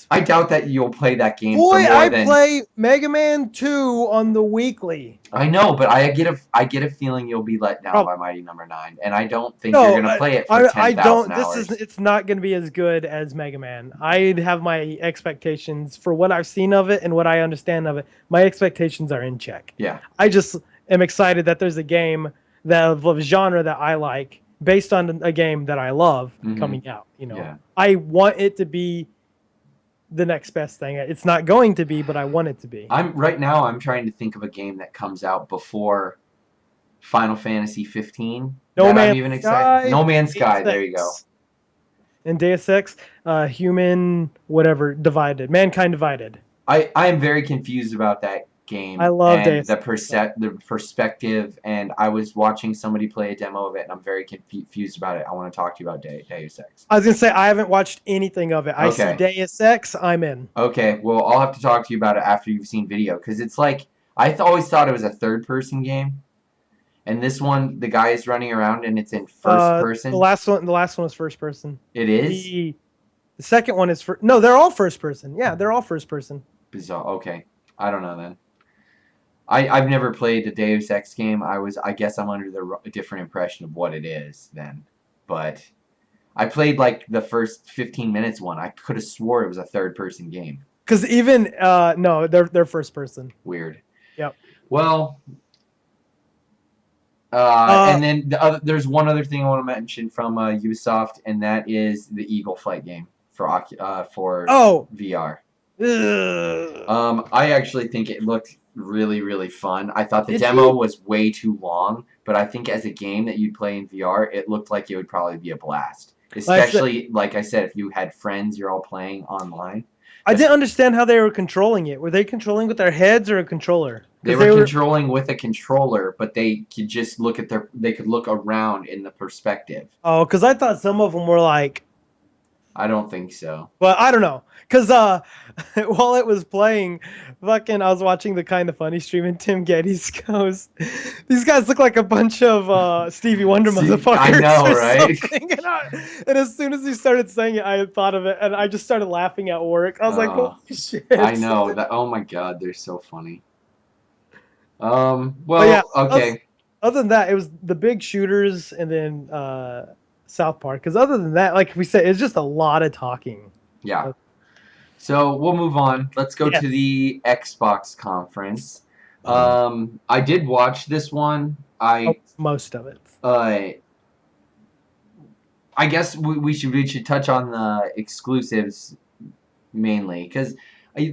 S2: I doubt that you'll play that game
S1: Boy,
S2: for more
S1: I
S2: than.
S1: play Mega Man 2 on the weekly.
S2: I know, but I get a feeling you'll be let down by Mighty Number 9, and I don't think you're gonna play it for 10,000 hours.
S1: It's not gonna be as good as Mega Man. I'd have my expectations for what I've seen of it and what I understand of it. My expectations are in check.
S2: Yeah.
S1: I just am excited that there's a game that of a genre that I like based on a game that I love coming out.
S2: Yeah.
S1: I want it to be the next best thing. It's not going to be, but I want it to be.
S2: I'm trying to think of a game that comes out before Final Fantasy 15.
S1: No Man's
S2: I'm even excited. No Man's Sky. There you go.
S1: And Deus Ex, human whatever divided, mankind divided.
S2: I am very confused about that game.
S1: I love
S2: and
S1: Deus Ex.
S2: the perspective, and I was watching somebody play a demo of it, and I'm very confused about it. I want to talk to you about Deus Ex.
S1: I was gonna say I haven't watched anything of it. I see Deus Ex, I'm in.
S2: Okay, well I'll have to talk to you about it after you've seen video, because it's like always thought it was a third-person game, and this one the guy is running around and it's in first person.
S1: The last one was first person.
S2: It is.
S1: The second one is no, they're all first person. Yeah, they're all first person.
S2: Bizarre. Okay, I don't know then. I've never played a Deus Ex game. I guess I'm under the different impression of what it is then. But I played like the first 15 minutes one. I could have swore it was a third-person game.
S1: Because even no, they're first person.
S2: Weird.
S1: Yep.
S2: Well,
S1: Uh
S2: And then there's one other thing I want to mention from Ubisoft, and that is the Eagle Flight game for
S1: oh.
S2: VR.
S1: Ugh.
S2: I actually think it looked really, really fun. I thought the
S1: Did
S2: demo
S1: you?
S2: was way too long, but I think as a game that you'd play in VR, it looked like it would probably be a blast.
S1: Like I said,
S2: Especially, like I said, if you had friends, you're all playing online.
S1: I
S2: If
S1: didn't understand how they were controlling it. Were they controlling with their heads or a controller?
S2: they
S1: Because
S2: were
S1: they were.
S2: controlling with a controller, but they could just they could look around in the perspective.
S1: Oh, because I thought some of them were like.
S2: I don't think so.
S1: But I don't know. Because while it was playing, fucking, I was watching the Kind of Funny stream, and Tim Geddes goes, "These guys look like a bunch of Stevie Wonder
S2: See, I
S1: motherfuckers
S2: know,
S1: or
S2: right?
S1: something." And as soon as he started saying it, I had thought of it, and I just started laughing at work. I was like, "Holy
S2: I
S1: shit!"
S2: know that. Oh my God, they're so funny.
S1: But yeah,
S2: Well, okay.
S1: other than that, it was the big shooters, and then South Park. Because other than that, like we said, it's just a lot of talking.
S2: Yeah. So we'll move on. Let's go to
S1: Yes.
S2: the Xbox conference. I did watch this one.
S1: Most of it.
S2: Uh, I guess we should touch on the exclusives mainly because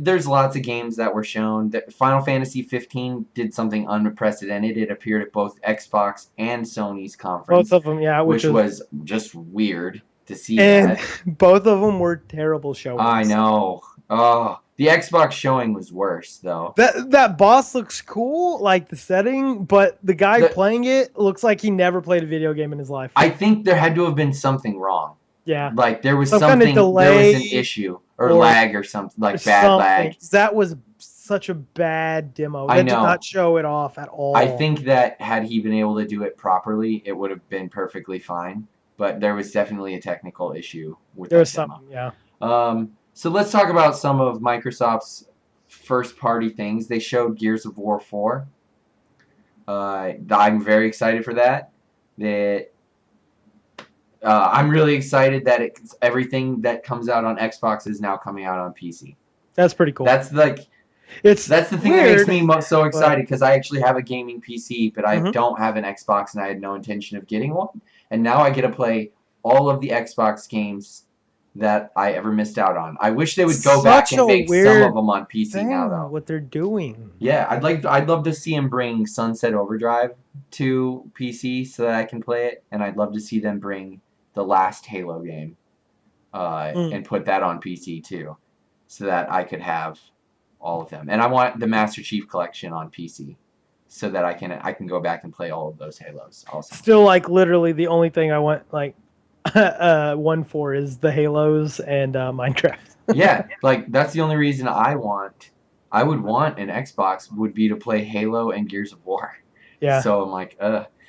S2: there's lots of games that were shown. That Final Fantasy 15 did something unprecedented. It appeared at both Xbox and Sony's
S1: Both
S2: conference,
S1: of them, yeah, which
S2: which
S1: was,
S2: was just weird to see
S1: and
S2: that.
S1: both of them were terrible
S2: I
S1: showings.
S2: know. Oh, the Xbox showing was worse though.
S1: That boss looks cool, like the setting, but the guy
S2: The
S1: playing it looks like he never played a video game in his life.
S2: I think there had to have been something wrong.
S1: Yeah,
S2: Like
S1: some kind of
S2: there was an
S1: delay
S2: issue or
S1: or
S2: lag or something, like bad
S1: something.
S2: lag.
S1: That was such a bad demo.
S2: I
S1: That did not
S2: know.
S1: show it off at
S2: I
S1: all.
S2: think that had he been able to do it properly, it would have been perfectly fine. But there was definitely a technical issue with
S1: There was
S2: that demo.
S1: something, yeah.
S2: So let's talk about some of Microsoft's first party things. They showed Gears of War 4. I'm very excited for that. That I'm really excited that everything that comes out on Xbox is now coming out on PC.
S1: That's pretty cool.
S2: That's like
S1: It's
S2: that's the thing that makes
S1: weird,
S2: me so
S1: but
S2: excited because I actually have a gaming PC, but I
S1: mhm.
S2: don't have an Xbox and I had no intention of getting one. And now I get to play all of the Xbox games that I ever missed out on. I wish they would go back
S1: Such
S2: and
S1: a
S2: make some of
S1: weird
S2: them on PC now,
S1: thing
S2: though.
S1: what they're doing.
S2: Yeah, I'd love to see them bring Sunset Overdrive to PC so that I can play it, and I'd love to see them bring the last Halo game
S1: Mm.
S2: and put that on PC too, so that I could have all of them. And I want the Master Chief Collection on PC, so that I can go back and play all of those Halos also.
S1: Still, like literally, the only thing I want, like, one for is the Halos and Minecraft.
S2: Yeah, like that's the only reason I would want an Xbox would be to play Halo and Gears of War.
S1: Yeah,
S2: So I'm like,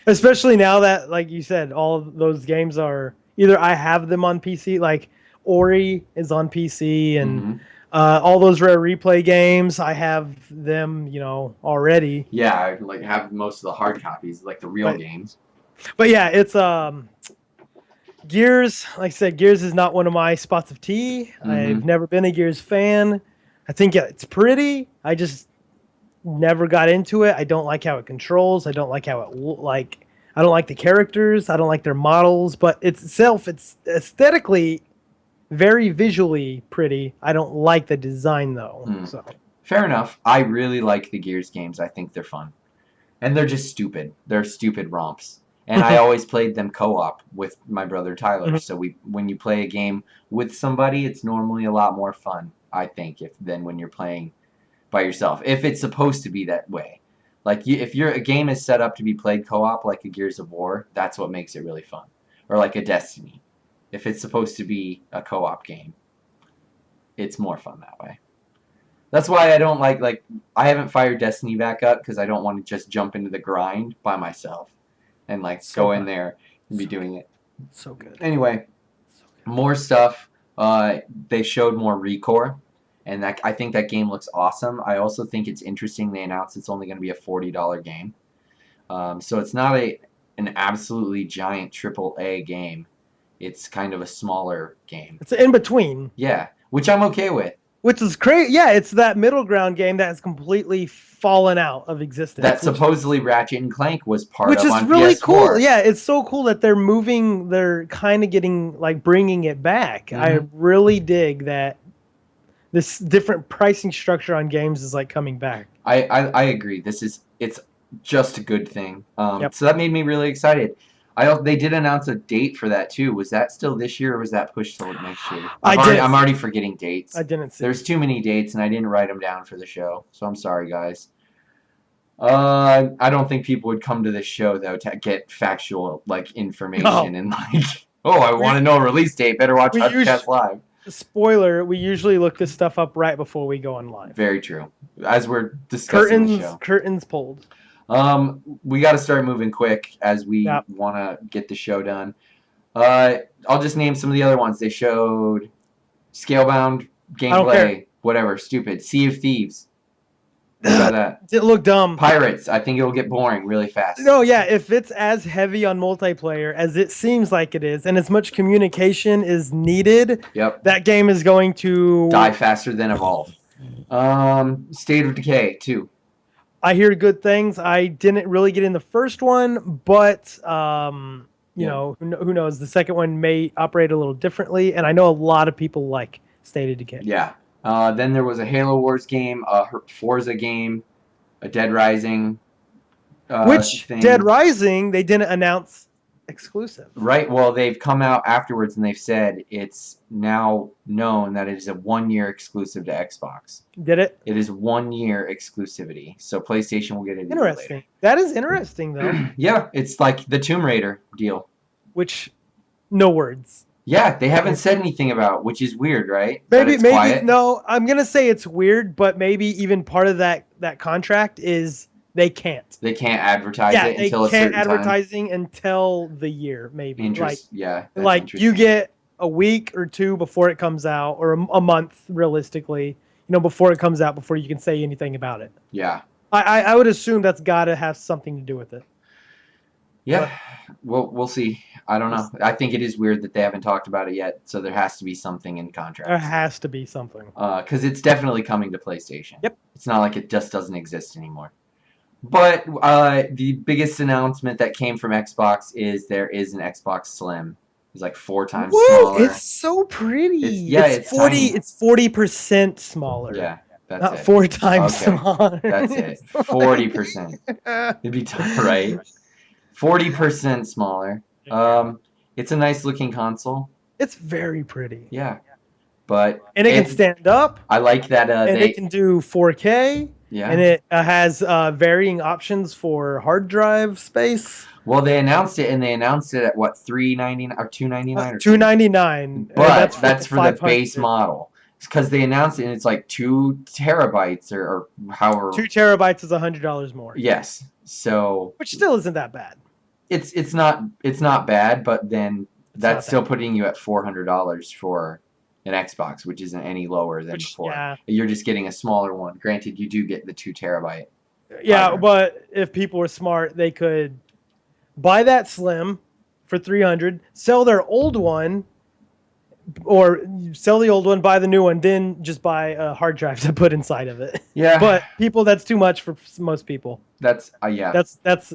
S1: especially now that, like you said, all of those games are either I have them on PC, like Ori is on PC, and
S2: mm-hmm.
S1: all those Rare Replay games, I have them, already.
S2: Yeah, I like have most of the hard copies, like the real
S1: But
S2: games.
S1: but yeah, it's Gears. Like I said, Gears is not one of my spots of tea.
S2: Mm-hmm.
S1: I've never been a Gears fan. I think it's pretty. I just never got into it. I don't like how it controls. I don't like how it like. I don't like the characters. I don't like their models. But it's aesthetically very visually pretty. I don't like the design though.
S2: Mm.
S1: So
S2: Fair enough. I really like the Gears games. I think they're fun. And they're just stupid. They're stupid romps. And I always played them co-op with my brother Tyler. So when you play a game with somebody, it's normally a lot more fun, I think, than when you're playing by yourself. If it's supposed to be that way. Like if a game is set up to be played co-op like a Gears of War, that's what makes it really fun. Or like a Destiny. If it's supposed to be a co-op game, it's more fun that way. That's why I don't like I haven't fired Destiny back up because I don't want to just jump into the grind by myself and like
S1: so
S2: go in
S1: fun.
S2: there and be
S1: So
S2: doing it.
S1: so good.
S2: Anyway,
S1: So
S2: more stuff. They showed more Recore, and I think that game looks awesome. I also think it's interesting they announced it's only going to be a $40 game, so it's not an absolutely giant AAA game. It's kind of a smaller game.
S1: It's in between.
S2: Yeah, which I'm okay with.
S1: Which is crazy. Yeah, it's that middle ground game that has completely fallen out of existence.
S2: That supposedly Ratchet and Clank was part
S1: which
S2: of
S1: is
S2: on
S1: really
S2: PS4.
S1: cool. Yeah, it's so cool that they're kind of getting like bringing it back. I really dig that this different pricing structure on games is like coming back.
S2: I agree. It's just a good thing.
S1: Yep.
S2: So that made me really excited. They did announce a date for that too. Was that still this year or was that pushed till next year? I'm already forgetting dates.
S1: I didn't see.
S2: There's too many dates and I didn't write them down for the show, so I'm sorry, guys. I don't think people would come to this show though to get factual like information and like, oh, I want to know a release date. Better watch HutchCast Live.
S1: Spoiler: we usually look this stuff up right before we go on live.
S2: Very true. As we're discussing the show.
S1: Curtains pulled.
S2: We got to start moving quick as we want to get the show done. I'll just name some of the other ones. They showed Scalebound gameplay, whatever, stupid. Sea of Thieves. What about that?
S1: It looked dumb.
S2: Pirates. I think it'll get boring really fast.
S1: No, yeah, if it's as heavy on multiplayer as it seems like it is, and as much communication is needed, that game is going to
S2: die faster than Evolve. State of Decay 2.
S1: I hear good things. I didn't really get in the first one, but you know, who knows? The second one may operate a little differently, and I know a lot of people like State of Decay.
S2: Yeah. Then there was a Halo Wars game, a Forza game, a Dead Rising.
S1: Which Dead Rising they didn't announce exclusive.
S2: Right. Well, they've come out afterwards and they've said it's now known that it is a 1-year exclusive to Xbox.
S1: Did it?
S2: It is 1-year exclusivity. So PlayStation will get it.
S1: Interesting. That is interesting, though.
S2: Yeah, it's like the Tomb Raider deal.
S1: Which, no words.
S2: Yeah, they haven't said anything about, which is weird, right?
S1: Maybe no. I'm gonna say it's weird, but maybe even part of that contract is they can't.
S2: They can't advertise it until a certain time.
S1: They can't advertising until the year, maybe.
S2: Like
S1: you get a week or two before it comes out, or a month, realistically. Before it comes out, before you can say anything about it.
S2: Yeah.
S1: I would assume that's got to have something to do with it.
S2: Yeah. Well, we'll see. I don't know. I think it is weird that they haven't talked about it yet, so there has to be something in contract.
S1: There has to be something.
S2: Because it's definitely coming to PlayStation.
S1: Yep.
S2: It's not like it just doesn't exist anymore. But the biggest announcement that came from Xbox is there is an Xbox Slim. It's like 4 times smaller.
S1: It's so pretty.
S2: It's 40.
S1: Tiny. It's 40% smaller.
S2: Yeah, that's
S1: not
S2: it.
S1: 4 times smaller.
S2: That's it. 40%. It'd be tough, right? 40% smaller. It's a nice looking console.
S1: It's very pretty.
S2: Yeah, but
S1: it can stand up.
S2: I like that.
S1: And it can do 4K.
S2: Yeah,
S1: and it has varying options for hard drive space.
S2: Well, they announced it, and they announced it at what, $399 or $299 or
S1: $299.
S2: But that's for the base model. Because they announced it, and it's like 2 terabytes or however.
S1: 2 terabytes is $100 more.
S2: Yes, so
S1: which still isn't that bad.
S2: It's not bad, but then that's still putting you at $400 for an Xbox, which isn't any lower than before.
S1: Yeah.
S2: You're just getting a smaller one. Granted, you do get the 2 terabyte.
S1: Yeah, fiber. But if people were smart, they could buy that Slim for $300, sell their old one, or sell the old one, buy the new one, then just buy a hard drive to put inside of it.
S2: Yeah.
S1: But that's too much for most people.
S2: That's yeah.
S1: That's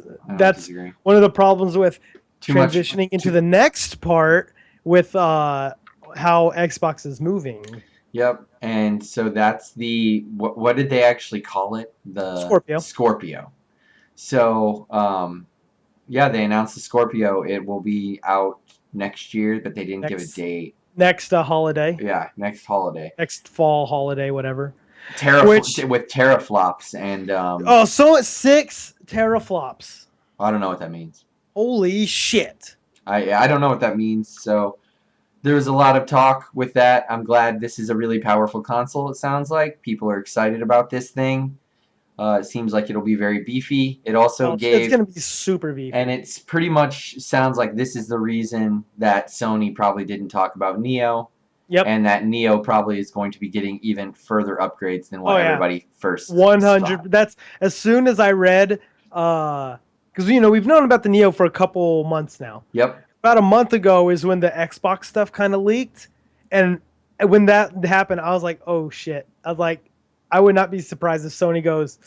S1: one of the problems with transitioning into the next part with how Xbox is moving.
S2: Yep. And so that's the what did they actually call it? The Scorpio. So yeah, they announced the Scorpio. It will be out next year, but they didn't give a date.
S1: Next holiday.
S2: Yeah, next holiday.
S1: Next fall holiday, whatever.
S2: With teraflops and
S1: so it's 6 teraflops.
S2: I don't know what that means.
S1: Holy shit.
S2: I don't know what that means. So there's a lot of talk with that. I'm glad this is a really powerful console, it sounds like. People are excited about this thing. It seems like it'll be very beefy. It also
S1: it's going to be super beefy.
S2: And it's pretty much sounds like this is the reason that Sony probably didn't talk about Neo.
S1: Yep.
S2: And that Neo probably is going to be getting even further upgrades than what everybody first
S1: 100.
S2: thought.
S1: That's as soon as I read, because we've known about the Neo for a couple months now.
S2: Yep.
S1: About a month ago is when the Xbox stuff kind of leaked, and when that happened, I was like, oh shit. I was like, I would not be surprised if Sony goes,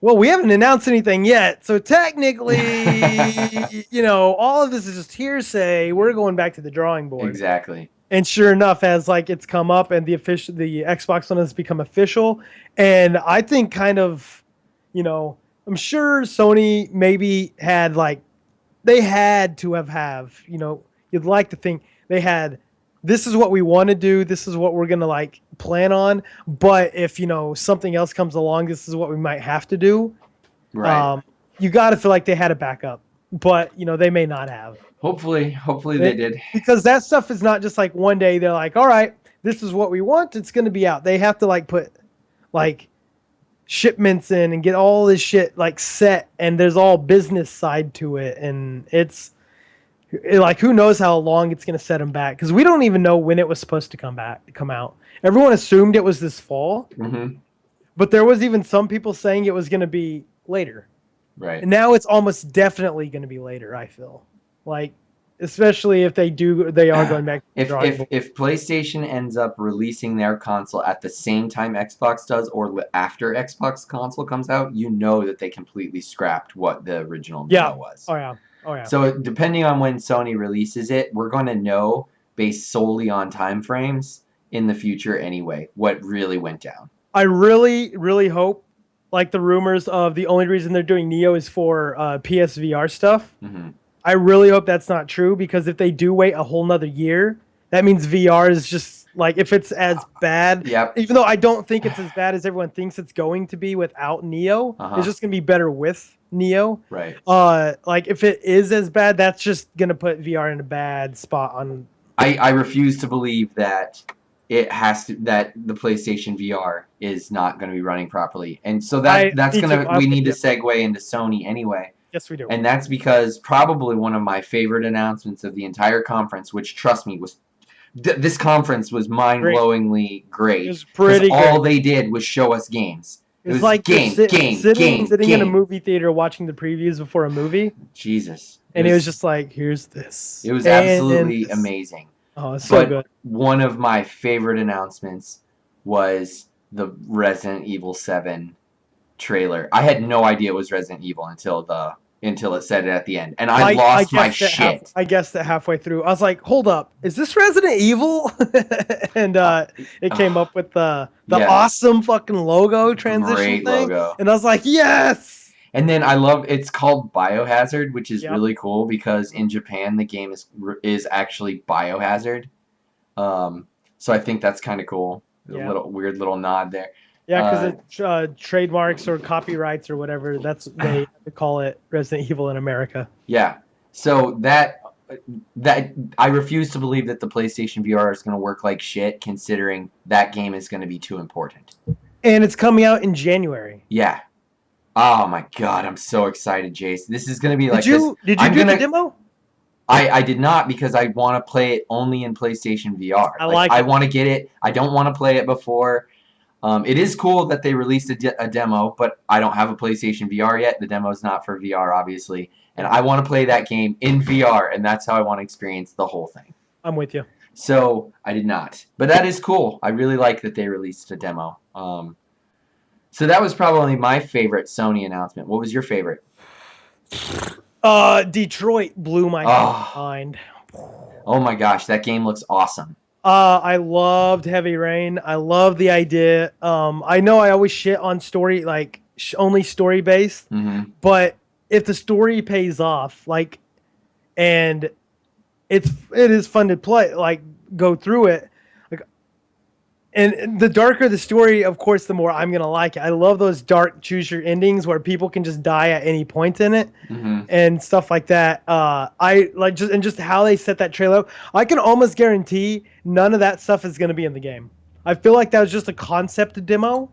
S1: well, we haven't announced anything yet, so technically, all of this is just hearsay. We're going back to the drawing board.
S2: Exactly.
S1: And sure enough, as like it's come up and the Xbox One has become official, and I think kind of, I'm sure Sony maybe had like, they had to have, you'd like to think they had, this is what we want to do, this is what we're gonna like plan on, but if something else comes along, this is what we might have to do.
S2: Right.
S1: You got to feel like they had a backup, but they may not have.
S2: Hopefully they did.
S1: Because that stuff is not just like one day they're like, all right, this is what we want, it's going to be out. They have to like put like shipments in and get all this shit like set, and there's all business side to it, and it's like, who knows how long it's going to set them back, because we don't even know when it was supposed to come out. Everyone assumed it was this fall, but there was even some people saying it was going to be later.
S2: Right.
S1: And now it's almost definitely going to be later, I feel. Like, especially if they are going back to the drawing board.
S2: If PlayStation ends up releasing their console at the same time Xbox does, or after Xbox console comes out, you know that they completely scrapped what the original demo was.
S1: Oh yeah.
S2: So depending on when Sony releases it, we're going to know based solely on time frames in the future anyway what really went down.
S1: I really, really hope, like the rumors of the only reason they're doing Neo is for PSVR stuff.
S2: Mm-hmm.
S1: I really hope that's not true, because if they do wait a whole nother year, that means VR is just like, if it's as bad, even though I don't think it's as bad as everyone thinks it's going to be without Neo, it's just going to be better with Neo.
S2: Right.
S1: Like if it is as bad, that's just going to put VR in a bad spot on.
S2: I refuse to believe that that the PlayStation VR is not going to be running properly. And so we need to segue into Sony anyway.
S1: Yes, we do.
S2: And that's because probably one of my favorite announcements of the entire conference, which, trust me, was this conference was mind-blowingly great.
S1: It was pretty great.
S2: All they did was show us games. It was
S1: like sitting in a
S2: game.
S1: movie theater watching the previews before a movie.
S2: Jesus.
S1: And it was just like, here's this.
S2: It was absolutely amazing.
S1: Oh, it's so good.
S2: One of my favorite announcements was the Resident Evil 7 trailer. I had no idea it was Resident Evil until it said it at the end, and I lost my shit.
S1: I guessed it halfway through. I was like, "Hold up, is this Resident Evil?" And it came up with the awesome fucking logo transition
S2: Great
S1: thing,
S2: logo.
S1: And I was like, "Yes!"
S2: And then it's called Biohazard, which is really cool because in Japan the game is actually Biohazard. So I think that's kind of cool. A weird little nod there.
S1: Yeah, because trademarks or copyrights or whatever, they call it Resident Evil in America.
S2: Yeah. So that I refuse to believe that the PlayStation VR is going to work like shit, considering that game is going to be too important.
S1: And it's coming out in January.
S2: Yeah. Oh my god, I'm so excited, Jace. This is going to be like
S1: Did you do the demo?
S2: I did not, because I want to play it only in PlayStation VR. I want to get it. I don't want to play it before. It is cool that they released a demo, but I don't have a PlayStation VR yet. The demo's not for VR, obviously. And I want to play that game in VR, and that's how I want to experience the whole thing.
S1: I'm with you.
S2: So I did not. But that is cool. I really like that they released a demo. So that was probably my favorite Sony announcement. What was your favorite?
S1: Detroit blew my mind.
S2: Oh my gosh, that game looks awesome.
S1: I loved Heavy Rain. I love the idea. I know I always shit on story, like only story based, but if the story pays off, like, and it is fun to play, like go through it, like, and the darker the story, of course, the more I'm gonna like it. I love those dark choose your endings where people can just die at any point in it, and stuff like that. I like just how they set that trailer up. I can almost guarantee none of that stuff is gonna be in the game. I feel like that was just a concept demo,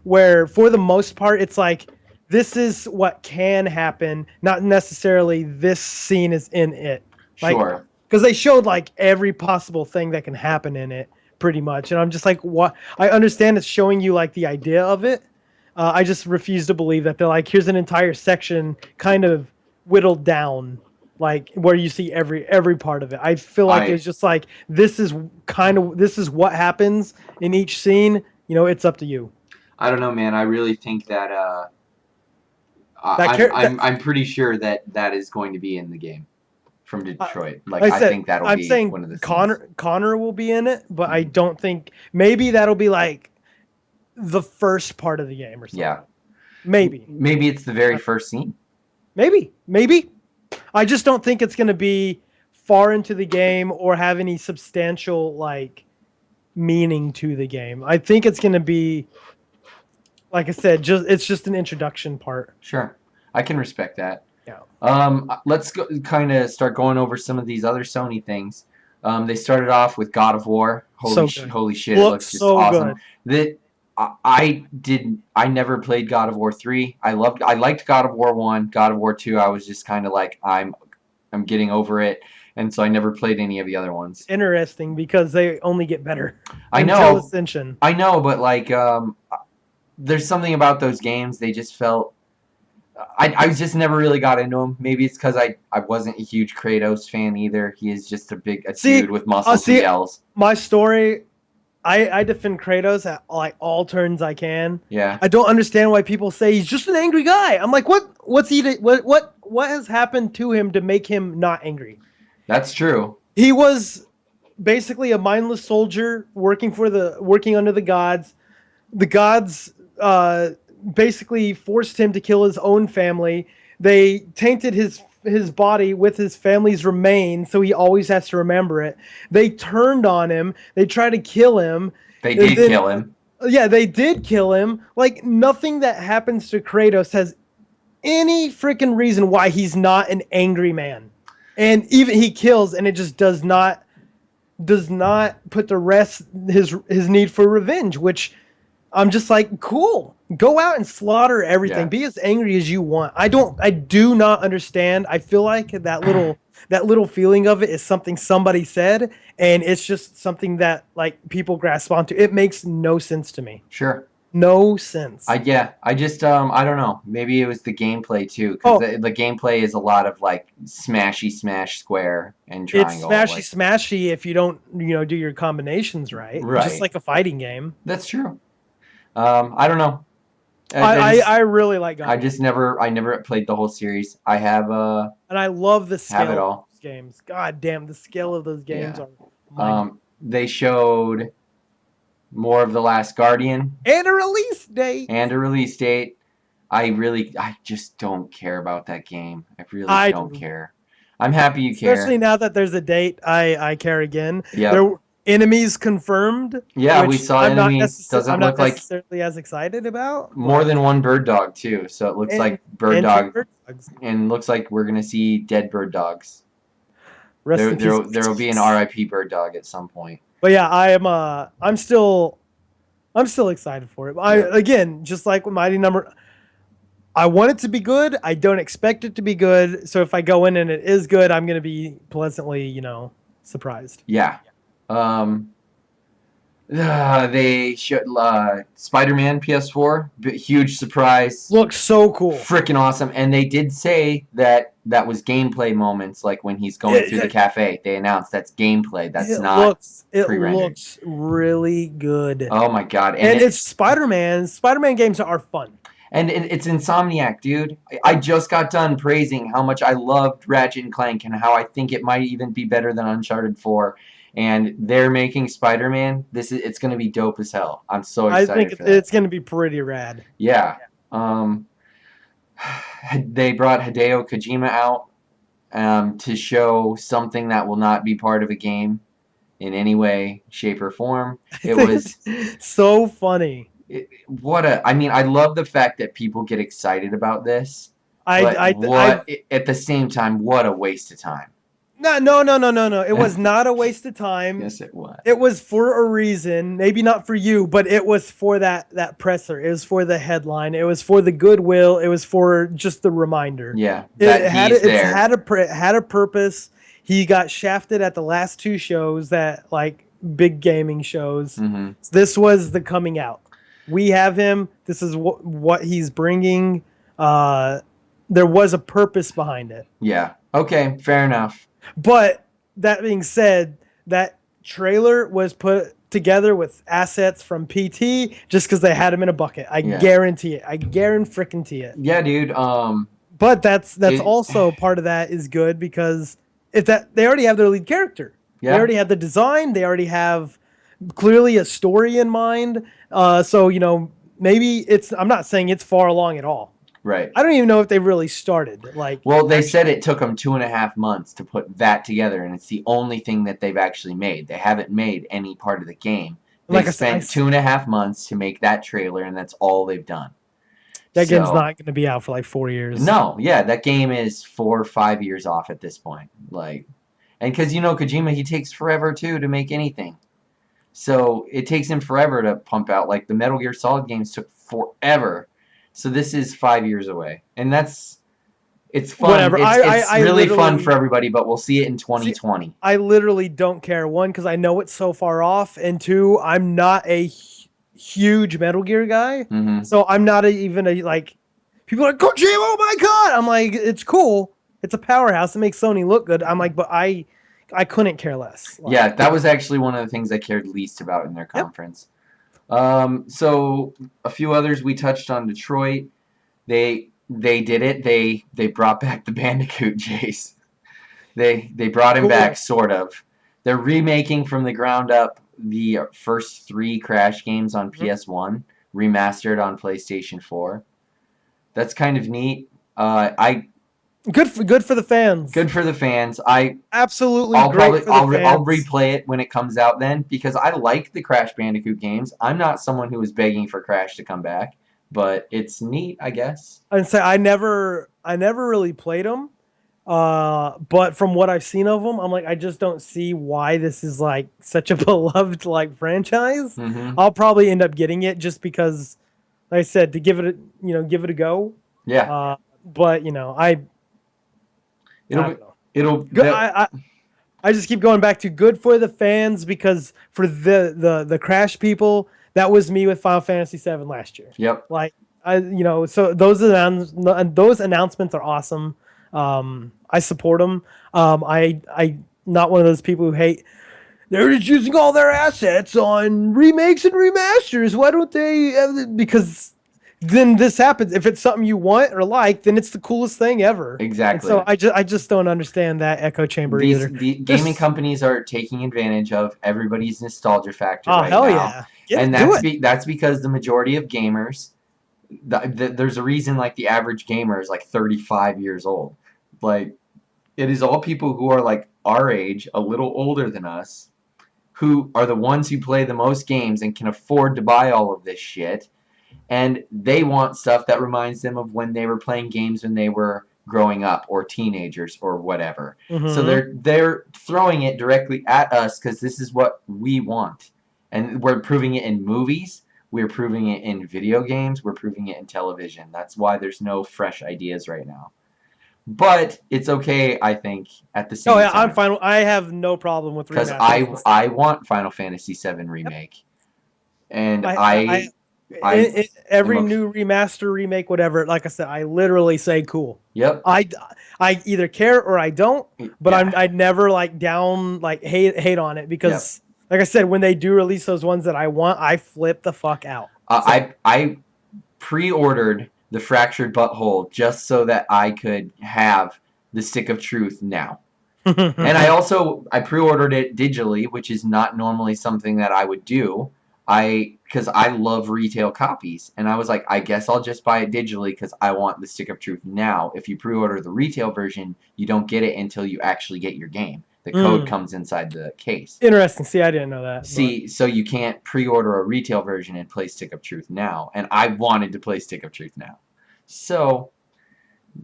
S1: where for the most part it's like, this is what can happen, not necessarily this scene is in it. Like,
S2: sure.
S1: Because they showed like every possible thing that can happen in it, pretty much, and I'm just like, what? I understand it's showing you like the idea of it. I just refuse to believe that they're like, here's an entire section kind of whittled down like where you see every part of it. I feel like it's just like this is what happens in each scene. It's up to you.
S2: I don't know, man. I really think that
S1: That
S2: I'm pretty sure that is going to be in the game from Detroit. Like
S1: I
S2: I
S1: said,
S2: think that'll
S1: I'm
S2: be
S1: saying
S2: one of the scenes.
S1: Connor will be in it, but I don't think maybe that'll be like the first part of the game or something.
S2: Yeah.
S1: Maybe
S2: It's the very first scene.
S1: Maybe. I just don't think it's going to be far into the game or have any substantial like meaning to the game. I think it's going to be, like I said, it's just an introduction part.
S2: Sure, I can respect that.
S1: Yeah.
S2: Let's go kind of start going over some of these other Sony things. They started off with God of War. Holy shit! It looks just
S1: so
S2: awesome.
S1: good.
S2: I never played God of War 3. I liked God of War 1. God of War 2, I was just kind of like I'm getting over it, and so I never played any of the other ones.
S1: It's interesting because they only get better.
S2: I know.
S1: Until Ascension.
S2: I know, but like there's something about those games. They just felt I just never really got into him. Maybe it's because I wasn't a huge Kratos fan either. He is just a dude with muscles and yells.
S1: My story, I defend Kratos at like all turns I can.
S2: Yeah.
S1: I don't understand why people say he's just an angry guy. I'm like, what has happened to him to make him not angry?
S2: That's true.
S1: He was basically a mindless soldier working under the gods. The gods basically forced him to kill his own family. They tainted his body with his family's remains, so he always has to remember it. They turned on him. They tried to kill him.
S2: They did kill him.
S1: Yeah, they did kill him. Like, nothing that happens to Kratos has any freaking reason why he's not an angry man. And even he kills, and it just does not put to rest his need for revenge, which I'm just like, cool. Go out and slaughter everything. Yeah. Be as angry as you want. I do not understand. I feel like that little feeling of it is something somebody said, and it's just something that like people grasp onto. It makes no sense to me.
S2: Sure.
S1: No sense.
S2: I just I don't know. Maybe it was the gameplay too, because the gameplay is a lot of like smashy smash square and triangle.
S1: It's smashy if you don't do your combinations right. Just like a fighting game.
S2: That's true. I don't know.
S1: I really like God.
S2: I never played the whole series. I have
S1: and I love the scale of those games. God damn, the scale of those games are
S2: they showed more of The Last Guardian
S1: and a release date.
S2: I just don't care about that game. I really don't care. I'm happy you care.
S1: Especially now that there's a date, I care again.
S2: Yeah.
S1: Enemies confirmed.
S2: Yeah, we saw enemies.
S1: I'm not necessarily as excited about.
S2: More than one bird dog too, so it looks like bird dog, and looks like we're gonna see dead bird dogs. There will be an RIP bird dog at some point.
S1: But yeah, I'm still excited for it. Again, just like with Mighty Number, I want it to be good. I don't expect it to be good. So if I go in and it is good, I'm gonna be pleasantly, surprised.
S2: Yeah. They showed Spider-Man PS4, huge surprise.
S1: Looks so cool,
S2: freaking awesome. And they did say that was gameplay moments, like when he's going through the cafe. They announced that's gameplay. That's not pre-rendered. It looks
S1: really good.
S2: Oh my god!
S1: And it's Spider-Man. Spider-Man games are fun.
S2: And it's Insomniac, dude. I just got done praising how much I loved Ratchet and Clank and how I think it might even be better than Uncharted 4. And they're making Spider-Man. It's going to be dope as hell. I'm so excited.
S1: I think it's going to be pretty rad.
S2: Yeah. They brought Hideo Kojima out to show something that will not be part of a game in any way, shape, or form. It was
S1: so funny.
S2: I mean, I love the fact that people get excited about this. At the same time, what a waste of time.
S1: No. It was not a waste of time.
S2: Yes, it was.
S1: It was for a reason. Maybe not for you, but it was for that presser. It was for the headline. It was for the goodwill. It was for just the reminder.
S2: Yeah,
S1: it had a purpose. He got shafted at the last two shows, that like big gaming shows.
S2: Mm-hmm.
S1: This was the coming out. We have him. This is what he's bringing. There was a purpose behind it.
S2: Yeah. Okay, fair enough.
S1: But that being said, that trailer was put together with assets from PT just because they had them in a bucket. I
S2: Yeah.
S1: guarantee it. I guarantee it.
S2: Yeah, dude.
S1: But that's
S2: It.
S1: also part of that is good because if that they already have their lead character, they
S2: Yeah.
S1: already have the design, they already have clearly a story in mind. So maybe it's. I'm not saying it's far along at all.
S2: Right.
S1: I don't even know if they really started. Like
S2: Well, they said
S1: actually,
S2: it took them 2.5 months to put that together, and it's the only thing that they've actually made. They haven't made any part of the game. They
S1: like I said,
S2: spent 2.5 months to make that trailer, and that's all they've done.
S1: that game's
S2: So,
S1: not going to be out for like 4 years.
S2: no, yeah, that game is 4 or 5 years off at this point. Like, and because Kojima, he takes forever too to make anything. So it takes him forever to pump out. Like the Metal Gear Solid games took forever. So this is 5 years away, and it's fun.
S1: Whatever.
S2: It's
S1: I
S2: really fun for
S1: literally
S2: everybody, but we'll see it in
S1: see.
S2: 2020.
S1: I literally don't care. One, because I know it's so far off, and two, I'm not a huge Metal Gear guy,
S2: Hmm.
S1: so I'm not even a like. People are like Kojima. Oh my god! I'm like, it's cool. It's a powerhouse. It makes Sony look good. I'm like, but I couldn't care less.
S2: Yeah,
S1: Like,
S2: that was actually one of the things I cared least about in their
S1: yep,
S2: conference. So a few others we touched on Detroit. They did it. They brought back the Bandicoot chase. They brought him back
S1: cool.
S2: sort of. They're remaking from the ground up the first three Crash games on
S1: Mhm.
S2: PS1, remastered on PlayStation 4. That's kind of neat. I
S1: Good for the fans.
S2: Good for the fans. I
S1: Absolutely
S2: I'll
S1: great
S2: probably
S1: for the
S2: I'll
S1: fans.
S2: replay it when it comes out then because I like the Crash Bandicoot games. I'm not someone who is begging for Crash to come back, but it's neat, I guess.
S1: And say I never really played them. But from what I've seen of them, I'm like, I just don't see why this is like such a beloved like franchise.
S2: Hmm.
S1: I'll probably end up getting it just because, like I said, to give it a go.
S2: Yeah,
S1: But
S2: it'll
S1: I
S2: be
S1: don't know.
S2: it'll
S1: Good.
S2: that.
S1: I just keep going back to good for the fans because for the Crash people, that was me with Final Fantasy VII last year.
S2: Yep.
S1: Like so those announcements are awesome. I support them. I not one of those people who hate. They're just using all their assets on remakes and remasters. Why don't they? Because then this happens. If it's something you want or like, then it's the coolest thing ever. And so
S2: Exactly.
S1: I just don't understand that echo chamber either.
S2: The gaming
S1: Just
S2: companies are taking advantage of everybody's nostalgia factor
S1: oh
S2: right
S1: hell
S2: now,
S1: yeah,
S2: and
S1: do it.
S2: that's because the majority of gamers, there's a reason like the average gamer is like 35 years old. Like it is all people who are like our age, a little older than us, who are the ones who play the most games and can afford to buy all of this shit, and they want stuff that reminds them of when they were playing games when they were growing up or teenagers or whatever. So
S1: Mm-hmm.
S2: they're throwing it directly at us because this is what we want, and we're proving it in movies. We're proving it in video games. We're proving it in television. That's why there's no fresh ideas right now. But it's okay, I think, at the
S1: Oh
S2: same
S1: yeah, I'm
S2: time,
S1: fine. I have no problem with
S2: because
S1: remasters and stuff.
S2: I want Final Fantasy VII
S1: Yep.
S2: remake, and
S1: I
S2: I am
S1: every
S2: okay.
S1: new remaster, remake, whatever. Like I said, I literally say cool.
S2: Yep.
S1: I I either care or I don't, but
S2: Yeah.
S1: I never like down like hate on it
S2: Yep.
S1: because like I said, when they do release those ones that I want, I flip the fuck out. So
S2: I pre-ordered the Fractured Butthole just so that I could have the Stick of Truth now. And I pre-ordered it digitally, which is not normally something that I would do. Because I love retail copies, and I was like, I guess I'll just buy it digitally because I want the Stick of Truth now. If you pre-order the retail version, you don't get it until you actually get your game. The code
S1: mm,
S2: comes inside the case.
S1: interesting. See, I didn't know that, but
S2: See, so you can't pre-order a retail version and play Stick of Truth now, and I wanted to play Stick of Truth now. So,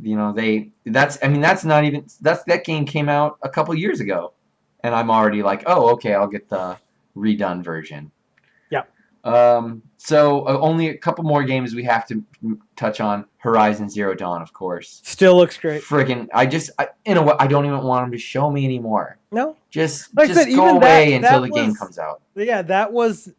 S2: that's I mean that game came out a couple years ago, and I'm already like, oh, okay, I'll get the redone version.
S1: yeah,
S2: So only a couple more games we have to touch on. Horizon Zero Dawn, of course.
S1: still looks great.
S2: Friggin', in a way, I don't even want them to show me anymore.
S1: No,
S2: Just
S1: like I said,
S2: go
S1: even
S2: away until
S1: that
S2: the game
S1: was
S2: comes out.
S1: yeah, that was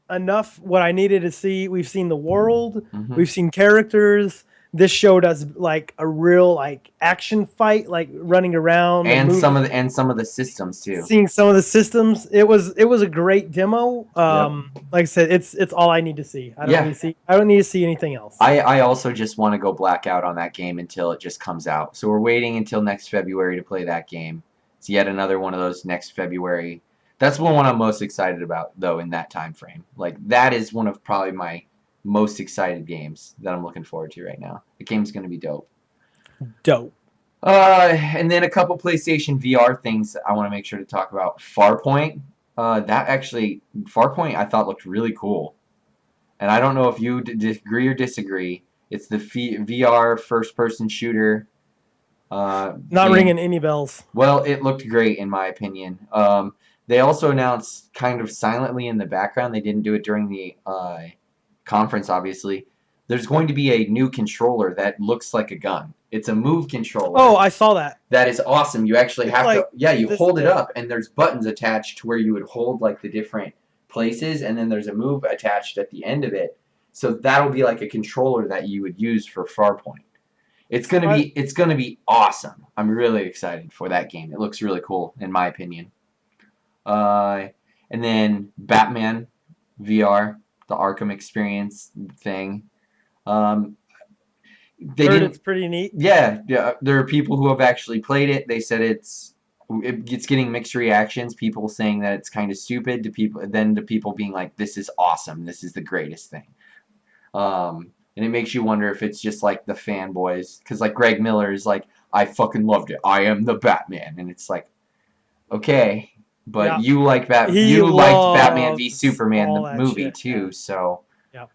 S1: enough what I needed to see. We've seen the world,
S2: Hmm.
S1: we've seen characters. This showed us like a real like action fight, like running around and
S2: And
S1: moving,
S2: some of the systems too.
S1: seeing some of the systems. It was a great demo.
S2: Yep.
S1: Like I said, it's all I need to see.
S2: Yeah.
S1: I don't need to see anything else.
S2: I also just want to go black out on that game until it just comes out. So we're waiting until next February to play that game. It's yet another one of those next February. That's the one I'm most excited about, though, in that time frame. Like, that is one of probably my most excited games that I'm looking forward to right now. The game's going to be dope.
S1: Dope.
S2: And then a couple PlayStation VR things I want to make sure to talk about. Farpoint. Farpoint I thought looked really cool. And I don't know if you agree or disagree. It's the VR first-person shooter.
S1: Not
S2: game.
S1: ringing any bells.
S2: Well, it looked great in my opinion. They also announced kind of silently in the background. They didn't do it during the conference, obviously. There's going to be a new controller that looks like a gun. It's a Move controller.
S1: Oh, I saw that.
S2: That is awesome. You actually
S1: It's
S2: have
S1: like
S2: to, yeah, you
S1: this
S2: hold it
S1: thing.
S2: up, and there's buttons attached to where you would hold like the different places, and then there's a Move attached at the end of it. So that'll be like a controller that you would use for Farpoint. It's gonna be awesome. I'm really excited for that game. It looks really cool, in my opinion. And then Batman VR, the Arkham Experience thing. They
S1: Heard
S2: didn't.
S1: it's pretty neat.
S2: Yeah. There are people who have actually played it. They said it's getting mixed reactions. People saying that it's kind of stupid to people, then to people being like, "This is awesome. This is the greatest thing." And it makes you wonder if it's just like the fanboys, because like Greg Miller is like, "I fucking loved it. I am the Batman," and it's like, okay, but
S1: Yeah.
S2: you like
S1: He
S2: you liked Batman v
S1: loves
S2: Superman
S1: all
S2: the
S1: that
S2: movie
S1: shit,
S2: too,
S1: yeah.
S2: so.
S1: Yeah.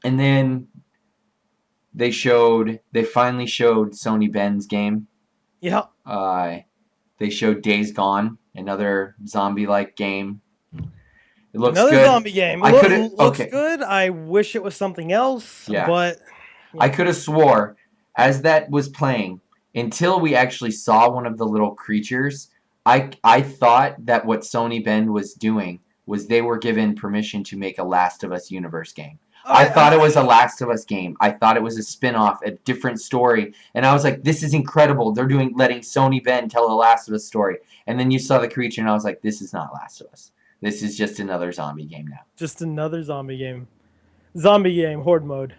S2: And then they finally showed Sony Ben's game.
S1: Yeah.
S2: They showed Days Gone, another zombie-like game. It looks
S1: Another
S2: good.
S1: zombie game.
S2: I could've
S1: Looks
S2: okay.
S1: good. I wish it was something else,
S2: Yeah.
S1: but
S2: I could have swore as that was playing until we actually saw one of the little creatures. I thought that what Sony Ben was doing was they were given permission to make a Last of Us universe game. I thought it was a Last of Us game. I thought it was a spin-off, a different story. And I was like, this is incredible. They're letting Sony Ben tell a Last of Us story. And then you saw the creature and I was like, this is not Last of Us. This is just another zombie game now.
S1: just another zombie game. Zombie game, horde mode.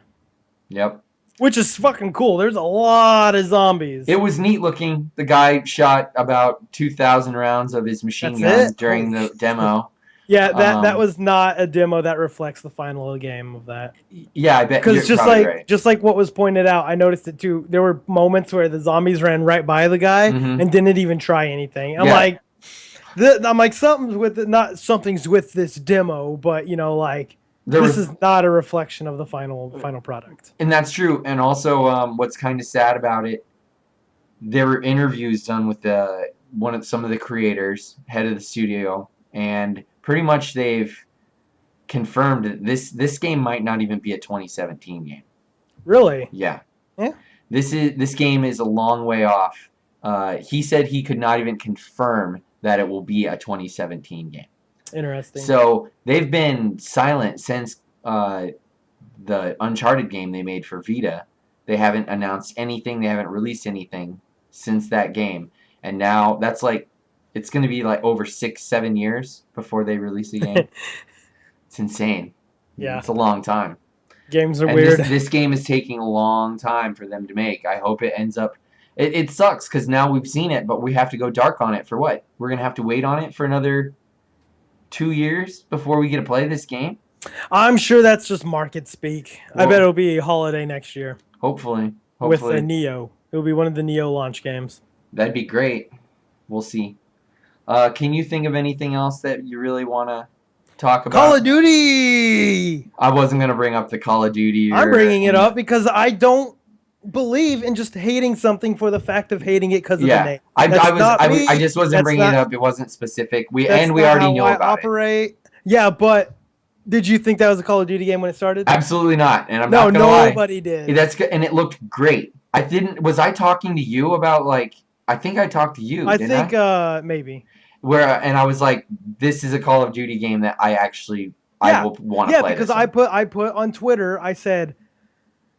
S2: Yep.
S1: Which is fucking cool. There's a lot of zombies.
S2: It was neat looking. The guy shot about 2,000 rounds of his machine gun during the demo.
S1: Yeah, that was not a demo that reflects the final game of that.
S2: Yeah, I bet.
S1: Because just like what was pointed out, I noticed it too. There were moments where the zombies ran right by the guy and didn't even try anything. I'm like, something's with this demo, but this is not a reflection of the final product.
S2: And that's true. And also, what's kind of sad about it, there were interviews done with some of the creators, head of the studio, and pretty much they've confirmed that this game might not even be a 2017 game.
S1: Really?
S2: Yeah.
S1: Yeah.
S2: This game is a long way off. He said he could not even confirm that it will be a 2017 game.
S1: Interesting.
S2: So they've been silent since the Uncharted game they made for Vita. They haven't announced anything. They haven't released anything since that game. And now that's like, it's going to be like over 6-7 years before they release a game. It's insane.
S1: Yeah.
S2: It's a long time.
S1: Games are weird.
S2: This game is taking a long time for them to make. I hope it ends up... It sucks because now we've seen it, but we have to go dark on it for what? We're going to have to wait on it for another 2 years before we get to play this game?
S1: I'm sure that's just market speak.
S2: Well,
S1: I bet it'll be a holiday next year.
S2: Hopefully.
S1: With a Neo. It'll be one of the Neo launch games.
S2: That'd be great. We'll see. Can you think of anything else that you really want to talk about?
S1: Call of Duty!
S2: I wasn't going to bring up the Call of Duty.
S1: I'm bringing it up because I don't believe in just hating something for the fact of hating it because of the name.
S2: I just wasn't bringing it up. It wasn't specific. We already know about it.
S1: Yeah, but did you think that was a Call of Duty game when it started?
S2: Absolutely not. And I'm not going to lie.
S1: Nobody did.
S2: That's good, and it looked great. Was I talking to you about I think I talked to you.
S1: Maybe.
S2: And I was like, this is a Call of Duty game that I will want to play.
S1: Yeah, because I put on Twitter, I said,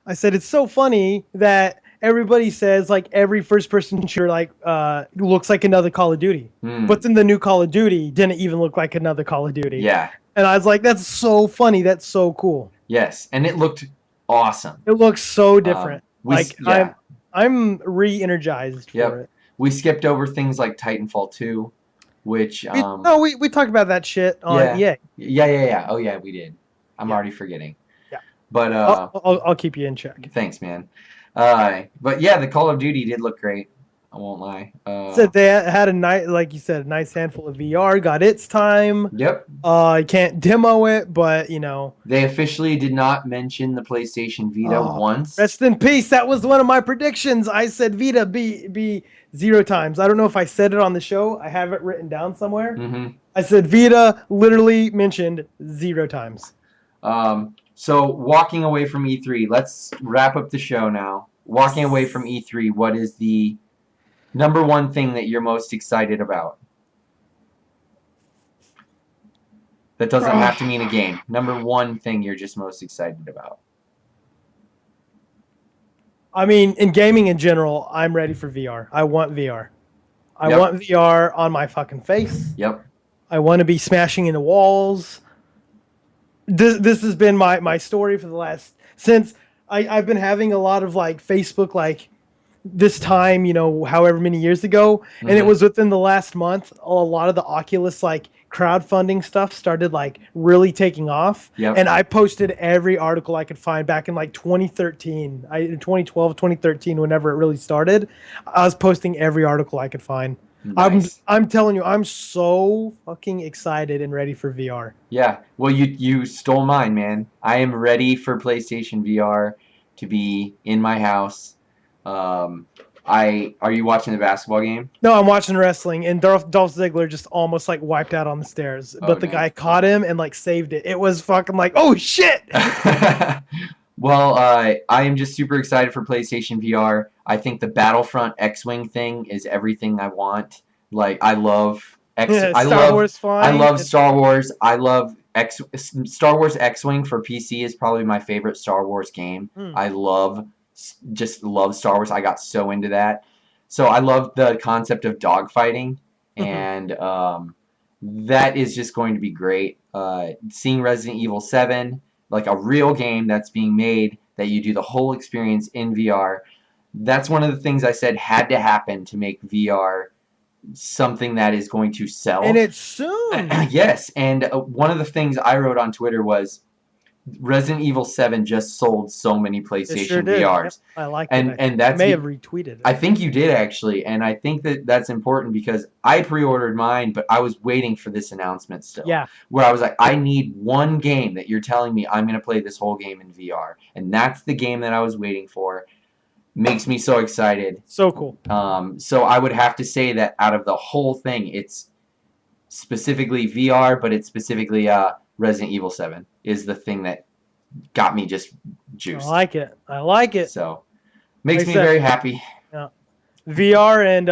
S1: I said it's so funny that everybody says like every first-person shooter like looks like another Call of Duty, but then the new Call of Duty didn't even look like another Call of Duty.
S2: Yeah.
S1: And I was like, that's so funny. That's so cool.
S2: Yes, and it looked awesome.
S1: It looks so different.
S2: Yeah.
S1: I'm re-energized for
S2: Yep.
S1: it.
S2: We skipped over things like Titanfall 2, which
S1: We talked about that shit on
S2: yeah.
S1: EA.
S2: Yeah. Oh yeah, we did. I'm
S1: Yeah.
S2: already forgetting.
S1: Yeah.
S2: But
S1: I'll keep you in check.
S2: thanks, man. But yeah, the Call of Duty did look great. I won't lie.
S1: Said they had a nice, like you said, a nice handful of VR. Got its time.
S2: Yep.
S1: I can't demo it, but
S2: They officially did not mention the PlayStation Vita once.
S1: Rest in peace. That was one of my predictions. I said Vita be 0 times. I don't know if I said it on the show. I have it written down somewhere.
S2: Mm-hmm.
S1: I said Vita literally mentioned 0 times.
S2: So walking away from E3, let's wrap up the show now. Walking away from E3, what is the number one thing that you're most excited about? That doesn't have to mean a game. Number one thing you're just most excited about.
S1: I mean, in gaming in general, I'm ready for VR. I want VR. I want VR on my fucking face.
S2: Yep.
S1: I want to be smashing into walls. This has been my story for the last since I've been having a lot of like Facebook like this time, however many years ago, and it was within the last month. A lot of the Oculus like crowdfunding stuff started like really taking off, and I posted every article I could find back in like 2013, 2012, 2013, whenever it really started. I was posting every article I could find. Nice. I'm telling you, I'm so fucking excited and ready for VR.
S2: Yeah, well, you stole mine, man. I am ready for PlayStation VR to be in my house. Are you watching the basketball game?
S1: No, I'm watching wrestling, and Dolph Ziggler just almost like wiped out on the stairs, but the guy caught him and like saved it. It was fucking like, oh shit.
S2: Well, I am just super excited for PlayStation VR. I think the Battlefront X-Wing thing is everything I want. Like, I love
S1: Star Wars flying.
S2: I love Star Wars. I love Star Wars X-Wing for PC is probably my favorite Star Wars game. I just love Star Wars. I got so into that. So I love the concept of dogfighting, and that is just going to be great. Seeing Resident Evil 7, like a real game that's being made, that you do the whole experience in VR. That's one of the things I said had to happen to make VR something that is going to sell.
S1: And it's soon.
S2: Yes, and one of the things I wrote on Twitter was Resident Evil 7 just sold so many PlayStation VRs.
S1: Yep, I like
S2: it. And that's,
S1: I may have retweeted it.
S2: I think you did, actually, and I think that's important because I pre-ordered mine, but I was waiting for this announcement still.
S1: Yeah.
S2: Where I was like, I need one game that you're telling me I'm going to play this whole game in VR. And that's the game that I was waiting for. Makes me so excited.
S1: So cool.
S2: So I would have to say that out of the whole thing, it's specifically VR, but it's specifically Resident Evil 7 is the thing that got me just juiced.
S1: I like it.
S2: So makes me very happy.
S1: Yeah. VR and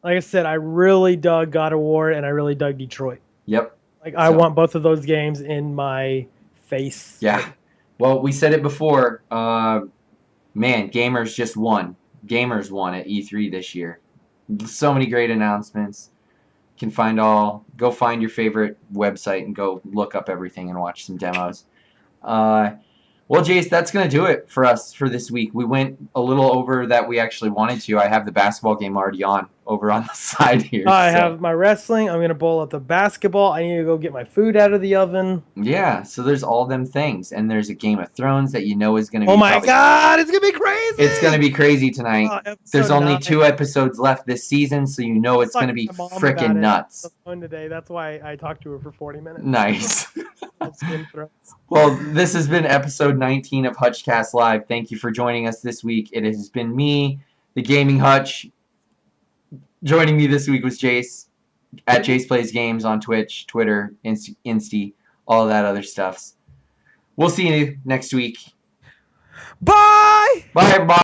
S1: like I said, I really dug God of War and I really dug Detroit.
S2: Yep.
S1: Like I want both of those games in my face.
S2: Yeah. Well, we said it before. Man, gamers just won. Gamers won at E3 this year. So many great announcements. Go find your favorite website and go look up everything and watch some demos. Well, Jace, that's going to do it for us for this week. We went a little over that we actually wanted to. I have the basketball game already on over on the side here.
S1: I have my wrestling. I'm going to bowl up the basketball. I need to go get my food out of the oven.
S2: Yeah, so there's all them things. And there's a Game of Thrones that you know is going to be...
S1: Oh my God, it's going to be crazy!
S2: It's going to be crazy tonight. There's only 2 episodes left this season, so you know it's going to be freaking nuts.
S1: Today. That's why I talked to her for 40 minutes.
S2: Nice. Well, this has been episode 19 of HutchCast Live. Thank you for joining us this week. It has been me, the Gaming Hutch. Joining me this week was Jace, at Jace Plays Games on Twitch, Twitter, Insty, all that other stuff. We'll see you next week.
S1: Bye!
S2: Bye, bye.